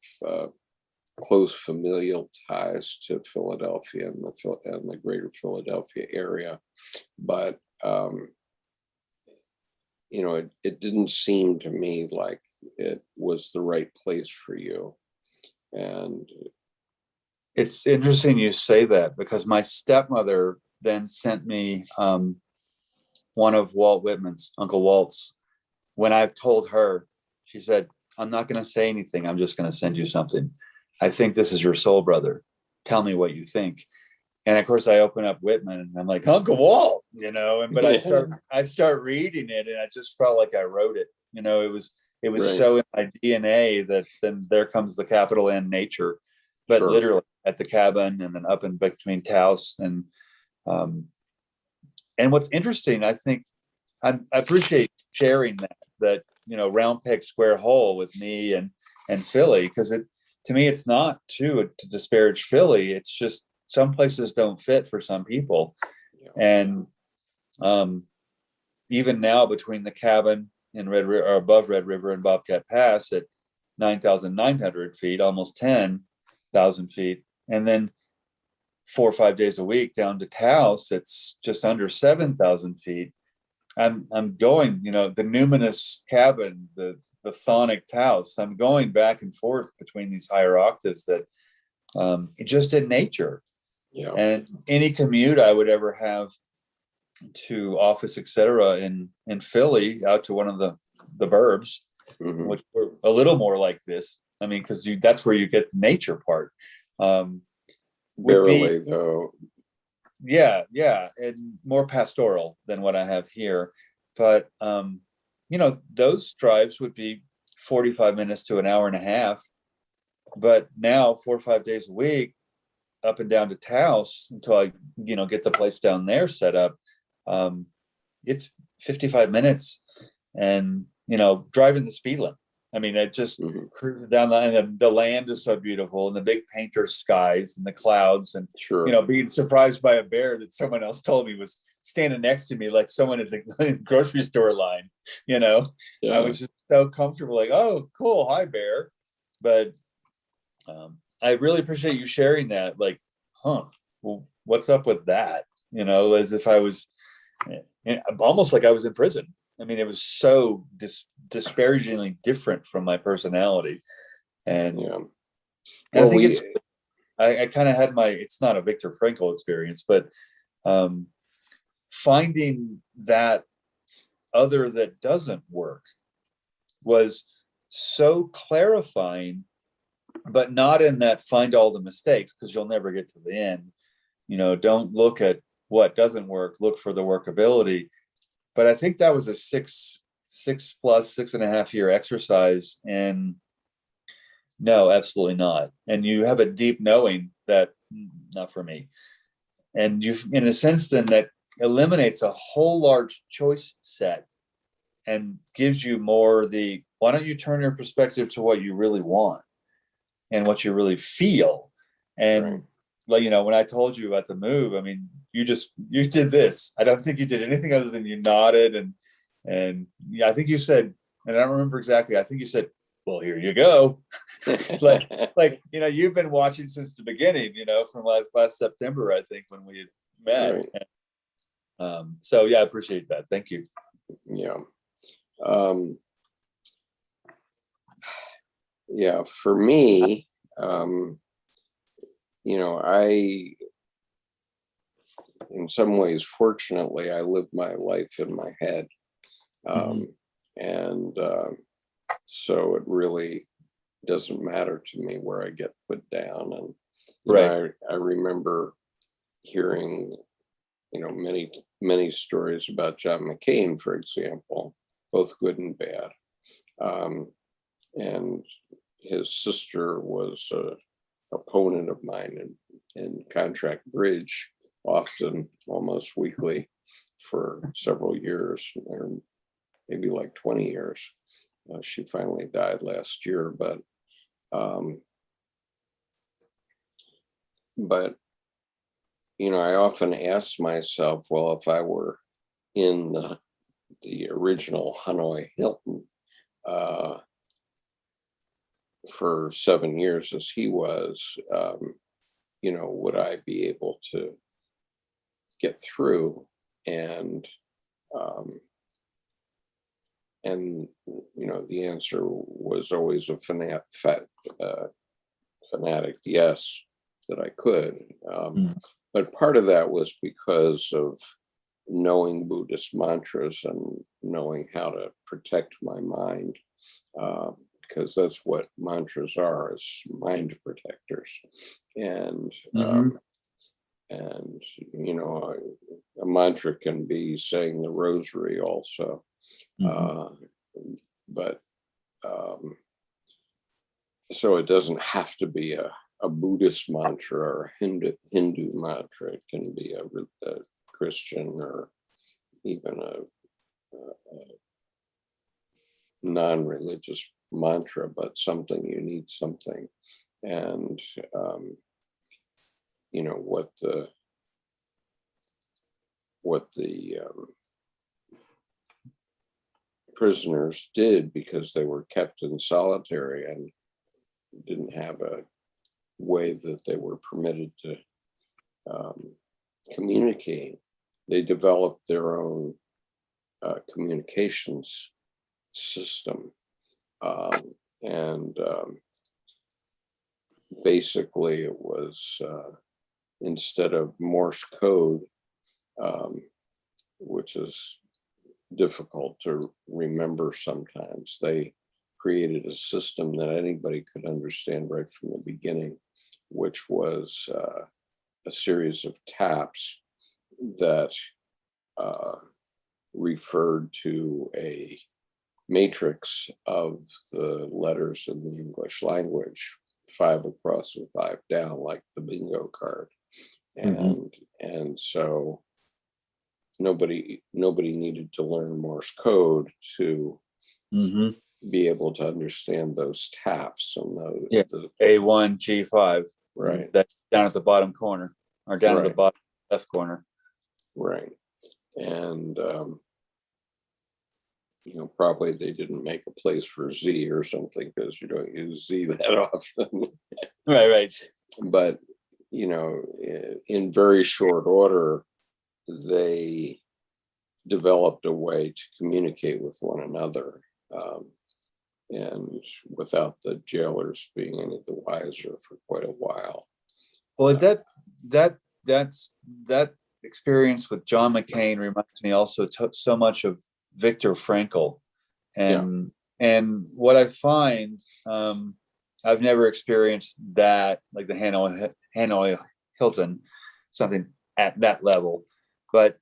close familial ties to Philadelphia and the greater Philadelphia area. But, it didn't seem to me like it was the right place for you. And It's interesting you say that, because my stepmother then sent me one of Walt Whitman's, Uncle Walt's. When I've told her, she said, I'm not going to say anything. I'm just going to send you something. I think this is your soul brother. Tell me what you think. And of course I open up Whitman and I'm like, Uncle Walt, but I start reading it, and I just felt like I wrote it. It was right. so in my DNA that then there comes the capital N nature, but Sure. literally at the cabin and then up in between Taos. And what's interesting, I think I appreciate sharing that round peg square hole with me and Philly, because to me it's not to disparage Philly. It's just some places don't fit for some people. Yeah. And even now, between the cabin in Red River, or above Red River and Bobcat Pass at 9,900 feet, almost 10,000 feet, and then 4 or 5 days a week down to Taos, it's just under 7,000 feet. I'm going, the numinous cabin, the chthonic Taos. I'm going back and forth between these higher octaves that just in nature. Yeah. And any commute I would ever have to office, etc., in Philly, out to one of the burbs, Mhm. which were a little more like this. I mean, because that's where you get the nature part. Would Barely, be, though. yeah, and more pastoral than what I have here. But those drives would be 45 minutes to an hour and a half. But now 4 or 5 days a week, up and down to Taos until I, get the place down there set up. It's 55 minutes, and driving the speed limit. I mean, it just Mhm. cruising down and the land is so beautiful, and the big painter skies and the clouds, and Sure. being surprised by a bear that someone else told me was standing next to me, like someone at the grocery store line. I Yeah. was just so comfortable, like, oh, cool, hi, bear. But I really appreciate you sharing that. Like, well, what's up with that? As if I was almost like I was in prison. I mean, it was so disparagingly different from my personality. And, Yeah. and Well, I think I kind of had it's not a Viktor Frankl experience, but finding that other that doesn't work was so clarifying, but not in that find all the mistakes, because you'll never get to the end. Don't look at what doesn't work, look for the workability. But I think that was a 6.5 year exercise. And no, absolutely not. And you have a deep knowing that not for me. And you, in a sense, then that eliminates a whole large choice set and gives you more why don't you turn your perspective to what you really want and what you really feel? And right. when I told you about the move, I mean, you did this. I don't think you did anything other than you nodded and yeah, I think you said, and I don't remember exactly, I think you said, well, here you go. like you've been watching since the beginning, from last September, I think, when we had met. Right. So yeah, I appreciate that. Thank you. Yeah. Yeah, for me, I, in some ways, fortunately, I live my life in my head. And so it really doesn't matter to me where I get put down. And I remember hearing, many stories about John McCain, for example, both good and bad. And his sister was an opponent of mine in contract bridge, often almost weekly for several years, or maybe like 20 years. She finally died last year, but I often ask myself, well, if I were in the original Hanoi Hilton for 7 years as he was, would I be able to get through? And the answer was always a fanatic yes, that I could. But part of that was because of knowing Buddhist mantras and knowing how to protect my mind, because that's what mantras are, is mind protectors. And a mantra can be saying the rosary also. But so it doesn't have to be a Buddhist mantra or a Hindu mantra. It can be a Christian or even a non-religious mantra, but something you need something. And what the prisoners did, because they were kept in solitary and didn't have a way that they were permitted to communicate. They developed their own communications system. And basically it was, instead of Morse code, which is difficult to remember sometimes, they created a system that anybody could understand right from the beginning, which was a series of taps that referred to a matrix of the letters in the English language, 5 across and 5 down, like the bingo card. And so nobody needed to learn Morse code to be able to understand those taps and the A1 G5, right, that's down at the bottom corner, or down at the bottom left corner, right. And probably they didn't make a place for Z or something, because you don't use Z that often. right. But in very short order, they developed a way to communicate with one another, and without the jailers being any the wiser for quite a while. Well, that experience with John McCain reminds me also so much of Viktor Frankl, and what I find, I've never experienced that, like the Hanoi Hilton, something at that level. But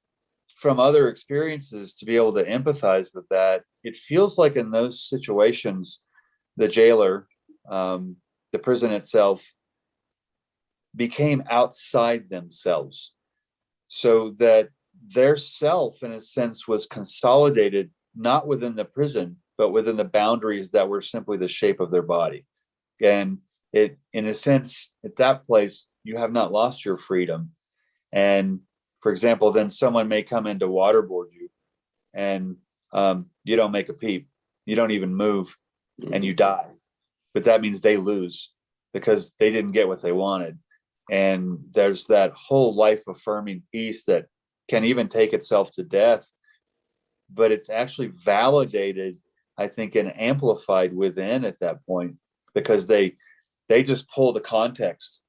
from other experiences, to be able to empathize with that, it feels like in those situations, the jailer, the prison itself, became outside themselves, so that their self, in a sense, was consolidated not within the prison, but within the boundaries that were simply the shape of their body. And it, in a sense, at that place, you have not lost your freedom. And for example, then someone may come in to waterboard you, and you don't make a peep, you don't even move, and you die. But that means they lose because they didn't get what they wanted. And there's that whole life affirming piece that can even take itself to death, but it's actually validated, I think, and amplified within at that point, because they just pull the context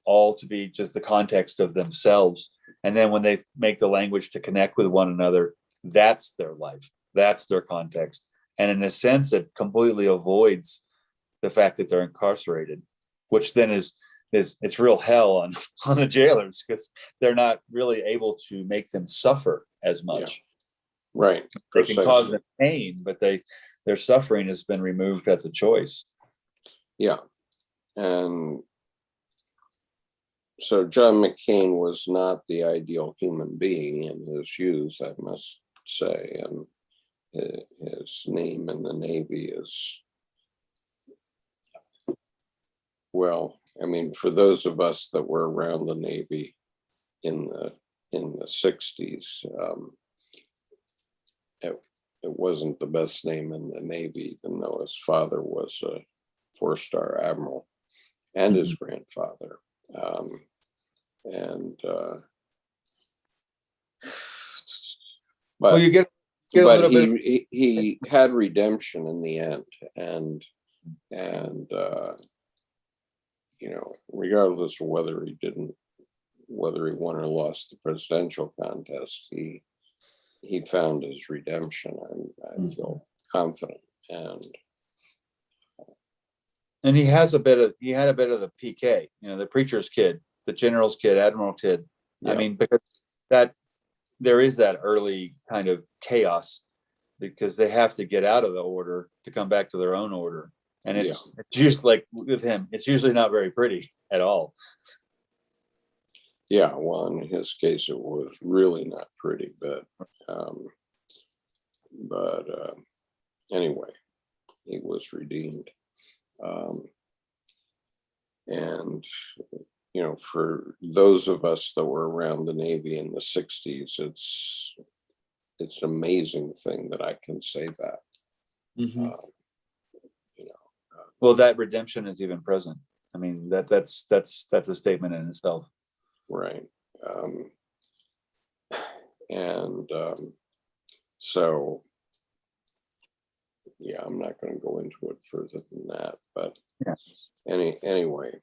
all to be just the context of themselves. And then when they make the language to connect with one another, that's their life, that's their context. And in a sense, it completely avoids the fact that they're incarcerated, which then is it's real hell on the jailers, because they're not really able to make them suffer as much. Yeah. Right. They can cause them pain, but their suffering has been removed as a choice. Yeah. And so John McCain was not the ideal human being in his youth, I must say. And his name in the Navy is, well, I mean, for those of us that were around the Navy in the 60s, it wasn't the best name in the Navy, even though his father was a 4-star admiral and his grandfather. But well, you get a but little bit. he had redemption in the end, and you know, regardless of whether he won or lost the presidential contest, he found his redemption, and I feel confident. And he had a bit of the PK, you know, the preacher's kid, the general's kid, admiral kid. Yeah. I mean, because that there is that early kind of chaos, because they have to get out of the order to come back to their own order. And it's just like with him, it's usually not very pretty at all. Yeah, well, in his case, it was really not pretty, but anyway, he was redeemed. And, you know, for those of us that were around the Navy in the 60s, it's an amazing thing that I can say that. You know, well, that redemption is even present. I mean, that's a statement in itself. Right. So, yeah, I'm not going to go into it further than that, but anyway.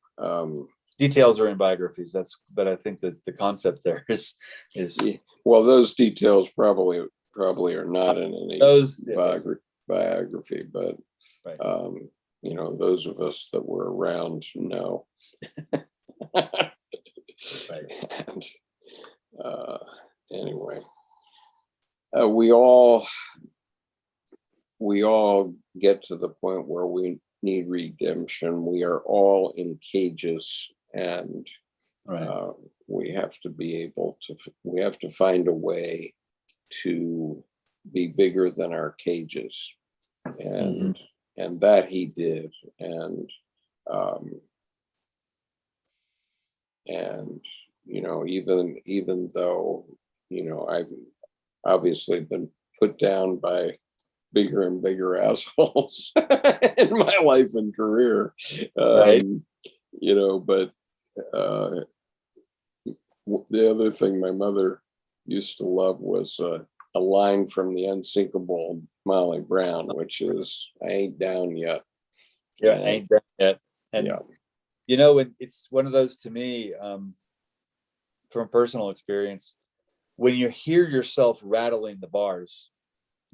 Details are in biographies. But I think that the concept there is well, those details probably are not in any biography, but right. You know, those of us that were around know. Right. And anyway, we all get to the point where we need redemption. We are all in cages, and we have to be able to. We have to find a way to be bigger than our cages, and that he did, and you know, even though, you know, I've obviously been put down by bigger and bigger assholes in my life and career, you know, but the other thing my mother used to love was a line from The Unsinkable Molly Brown, which is, "I ain't down yet." Yeah, I ain't down yet. And you know, it's one of those, to me, from personal experience, when you hear yourself rattling the bars,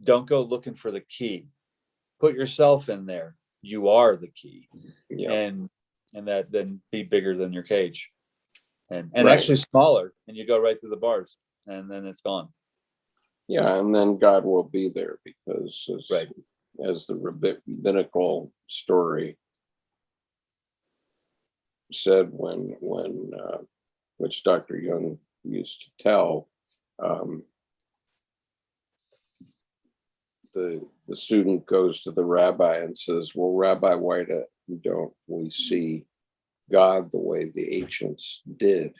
don't go looking for the key. Put yourself in there you are the key, Yeah. and that then be bigger than your cage, and Right. actually smaller, and you go right through the bars, and then it's gone. Yeah, and then God will be there because Right. as the rabbinical story said, which Dr. Jung used to tell, the student goes to the rabbi and says, "Well, Rabbi, why don't we see God the way the ancients did?"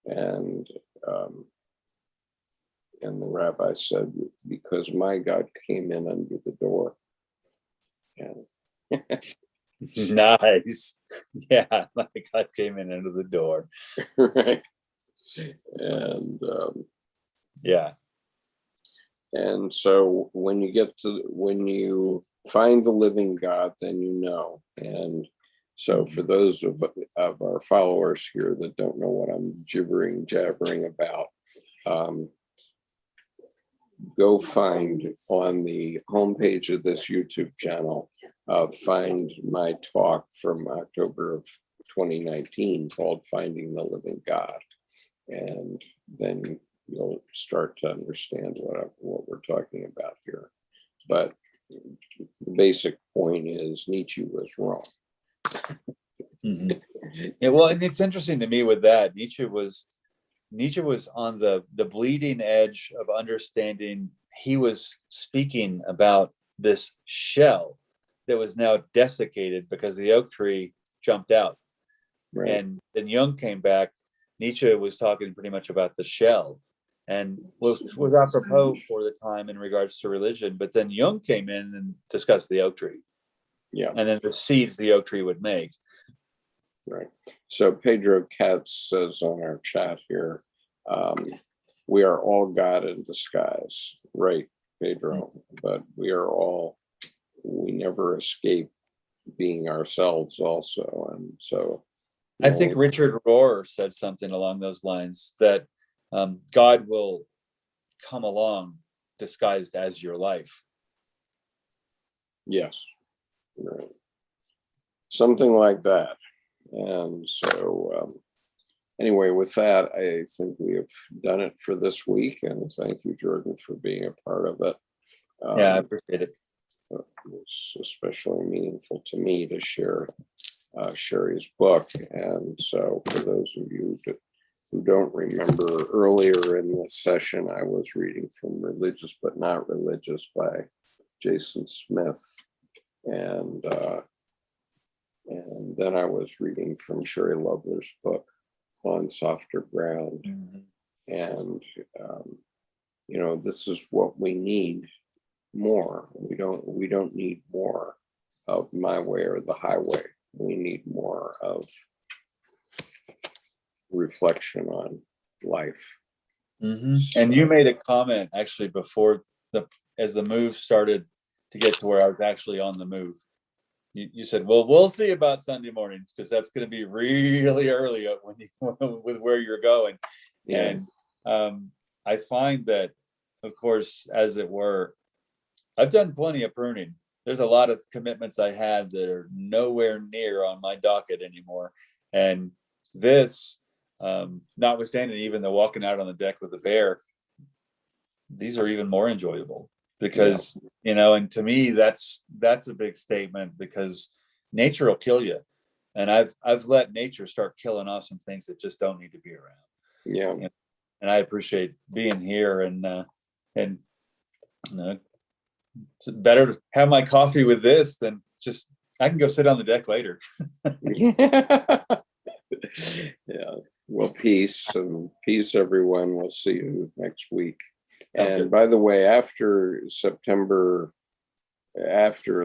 And the rabbi said, "Because my God came in under the door." And Nice. Yeah, like God came in under the door. right. And Yeah. and so when you find the living God, then you know. And so for those of our followers here that don't know what I'm jabbering about, go find on the homepage of this YouTube channel, find my talk from October of 2019 called Finding the Living God. And then you'll start to understand what we're talking about here. But the basic point is Nietzsche was wrong. Mm-hmm. Yeah, well, and it's interesting to me with that. Nietzsche was on the bleeding edge of understanding. He was speaking about this shell that was now desiccated because the oak tree jumped out. Right. And then Jung came back. Nietzsche was talking pretty much about the shell, and was apropos for the time in regards to religion. But then Jung came in and discussed the oak tree. Yeah. And then the seeds the oak tree would make. Right. So Pedro Katz says on our chat here, we are all God in disguise. Right, Pedro, but we never escape being ourselves also. And so I think Richard Rohr said something along those lines, that God will come along disguised as your life. Yes. Right. Something like that. And so anyway, with that, I think we have done it for this week. And thank you, Jordan, for being a part of it. Yeah, I appreciate it. It's especially meaningful to me to share Sherrie's book. And so for those of you who don't remember, earlier in the session, I was reading from Religious But Not Religious by Jason Smith. And then I was reading from Sherrie Lovler's book, On Softer Ground. Mm-hmm. And, this is what we need more. We don't need more of my way or the highway. We need more of reflection on life. Mm-hmm. And you made a comment actually before as the move started to get to where I was actually on the move. You said, "Well, we'll see about Sunday mornings because that's going to be really early with where you're going." Yeah. And I find that, of course, as it were, I've done plenty of pruning. There's a lot of commitments I had that are nowhere near on my docket anymore. And this, notwithstanding even the walking out on the deck with the bear, these are even more enjoyable because, and to me, that's a big statement, because nature will kill you. And I've let nature start killing off some things that just don't need to be around. Yeah. And I appreciate being here, and it's better to have my coffee with this than just, I can go sit on the deck later. Yeah. Well, peace everyone. We'll see you next week. And by the way, after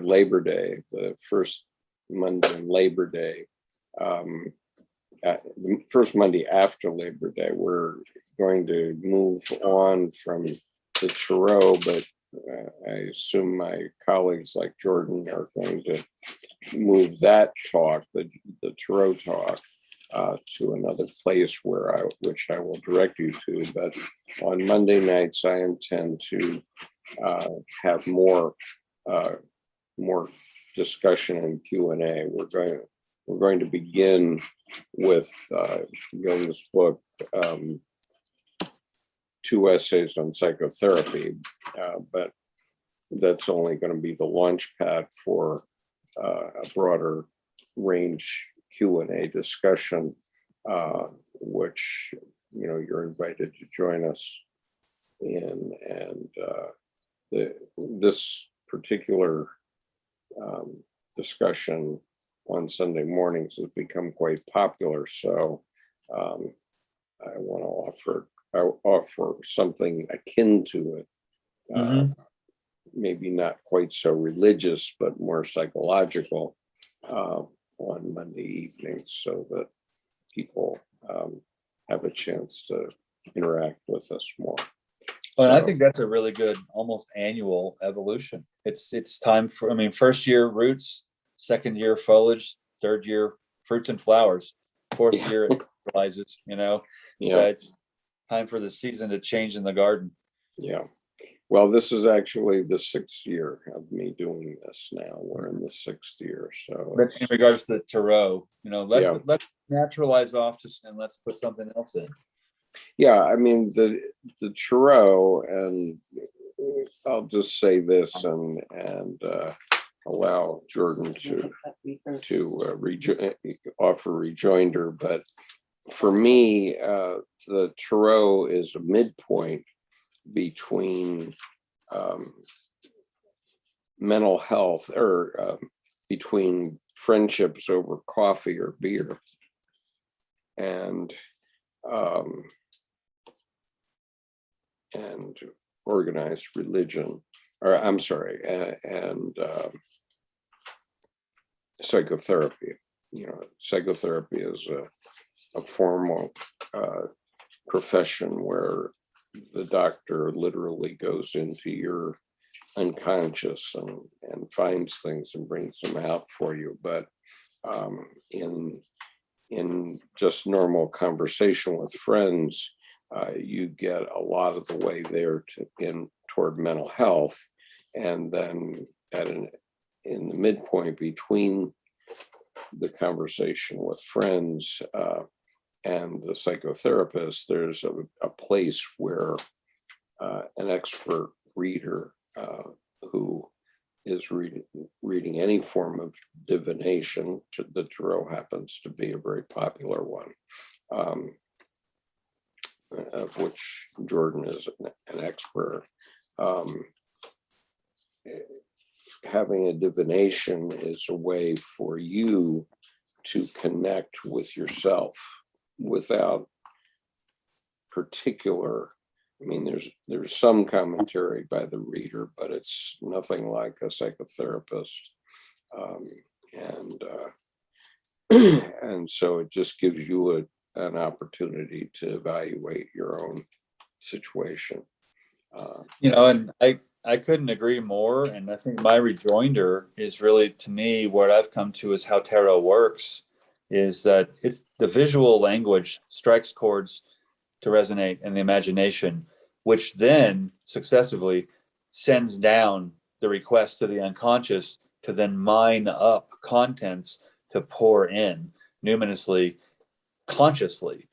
Labor Day, the first Monday Labor Day, the first Monday after Labor Day, we're going to move on from the Tarot, but I assume my colleagues like Jordan are going to move that talk, the Tarot talk, to another place which I will direct you to. But on Monday nights, I intend to have more discussion and Q&A. We're going to begin with Jung's book, 2 essays on psychotherapy, but that's only going to be the launch pad for a broader range Q&A discussion, which you're invited to join us in. And this particular discussion on Sunday mornings has become quite popular, so I want to offer something akin to it. Maybe not quite so religious, but more psychological on Monday evenings, so that people have a chance to interact with us more. Well, and I think that's a really good, almost annual evolution. It's time for, first year roots, second year foliage, third year fruits and flowers, fourth year it fertilizes, So it's time for the season to change in the garden. Yeah. Well, this is actually the 6th year of me doing this now. We're in the 6th year. So but in regards to Tarot, let's naturalize off and let's put something else in. Yeah, the Tarot, and I'll just say this and allow Jordan to offer rejoinder. But for me, the Tarot is a midpoint between mental health, or between friendships over coffee or beer, and organized religion, or I'm sorry, and psychotherapy. Psychotherapy is a formal profession where the doctor literally goes into your unconscious and finds things and brings them out for you. But in just normal conversation with friends, you get a lot of the way there toward mental health, and then in the midpoint between the conversation with friends and the psychotherapist, there's a place where an expert reader who is reading any form of divination, the Tarot happens to be a very popular one, of which Jordan is an expert. Having a divination is a way for you to connect with yourself without particular, there's some commentary by the reader, but it's nothing like a psychotherapist. And so it just gives you an opportunity to evaluate your own situation. And I couldn't agree more. And I think my rejoinder is really, to me, what I've come to is how tarot works, is that the visual language strikes chords to resonate in the imagination, which then successively sends down the request to the unconscious to then mine up contents to pour in numinously, consciously.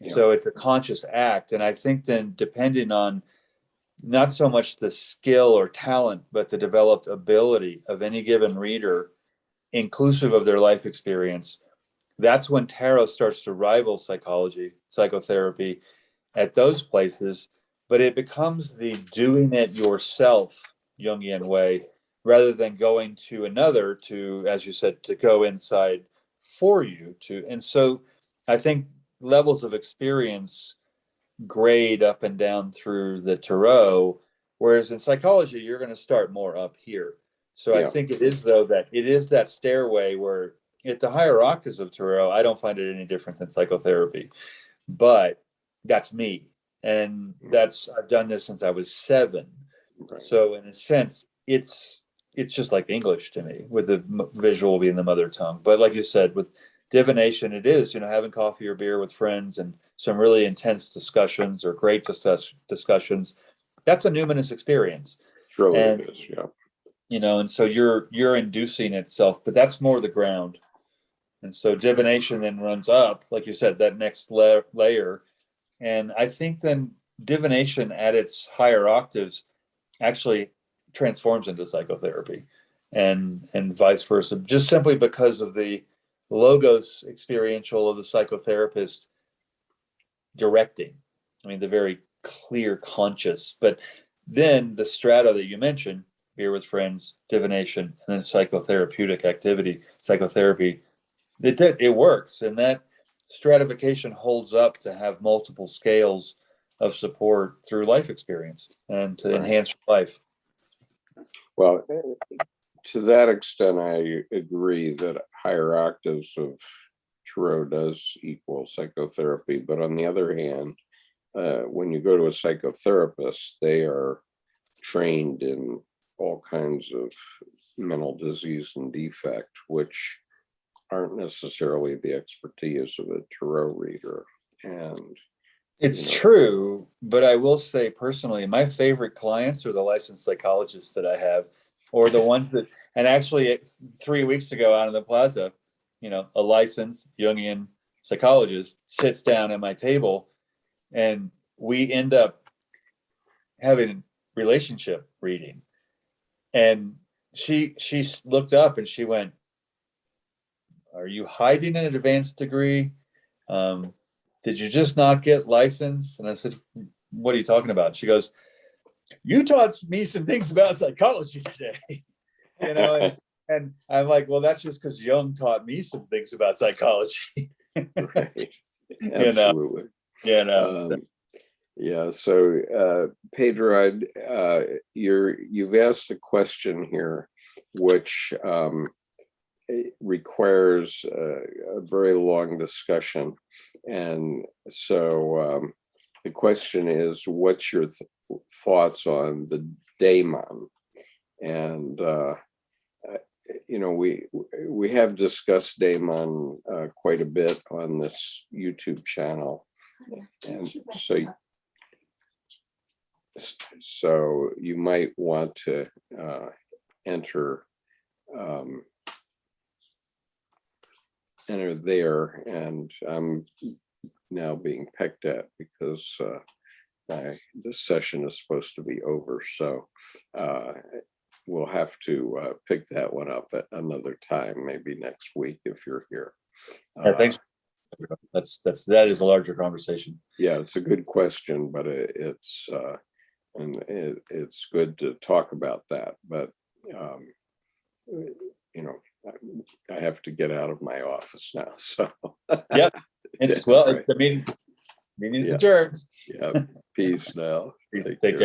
Yeah. So it's a conscious act. And I think then, depending on not so much the skill or talent, but the developed ability of any given reader, inclusive of their life experience, that's when tarot starts to rival psychology, psychotherapy at those places. But it becomes the doing it yourself Jungian way, rather than going to another to, as you said, to go inside for you to. And so I think levels of experience grade up and down through the Tarot, whereas in psychology, you're going to start more up here. So yeah. I think it is, though, that it is that stairway where at the higher octaves of Tarot, I don't find it any different than psychotherapy, but that's me. And I've done this since I was 7. Right. So in a sense, it's just like English to me, with the visual being the mother tongue. But like you said, with divination, it is, having coffee or beer with friends and some really intense discussions or great discussions. That's a numinous experience. Surely it is, yeah. and so you're inducing itself, but that's more the ground. And so divination then runs up, like you said, that next layer. And I think then divination at its higher octaves actually transforms into psychotherapy, and vice versa, just simply because of the logos experiential of the psychotherapist directing. I mean, the very clear conscious, but then the strata that you mentioned, beer with friends, divination, and then psychotherapeutic activity, psychotherapy, it works. And that stratification holds up to have multiple scales of support through life experience and to enhance life. Well, to that extent, I agree that higher octaves of Tarot does equal psychotherapy. But on the other hand, when you go to a psychotherapist, they are trained in all kinds of mental disease and defect, which aren't necessarily the expertise of a Tarot reader. And it's true, but I will say personally, my favorite clients are the licensed psychologists that I have, or the ones that, and actually 3 weeks ago out in the plaza, a licensed Jungian psychologist sits down at my table, and we end up having relationship reading. And she looked up and she went, "Are you hiding an advanced degree? Did you just not get licensed?" And I said, "What are you talking about?" She goes, "You taught me some things about psychology today." And I'm like, "Well, that's just because Jung taught me some things about psychology." Right. Absolutely. Yeah. So, Pedro, you've asked a question here, which requires a very long discussion. And so the question is, what's your thoughts on the daemon? And, we have discussed daemon quite a bit on this YouTube channel. And so you might want to enter there. And I'm now being pecked at because this session is supposed to be over. So we'll have to pick that one up at another time, maybe next week if you're here. Yeah, thanks. That is a larger conversation. Yeah, it's a good question, but it's good to talk about that. But I have to get out of my office now. So yeah, it's well, right. The meeting is adjourned. Yeah, peace now. Peace. Take care.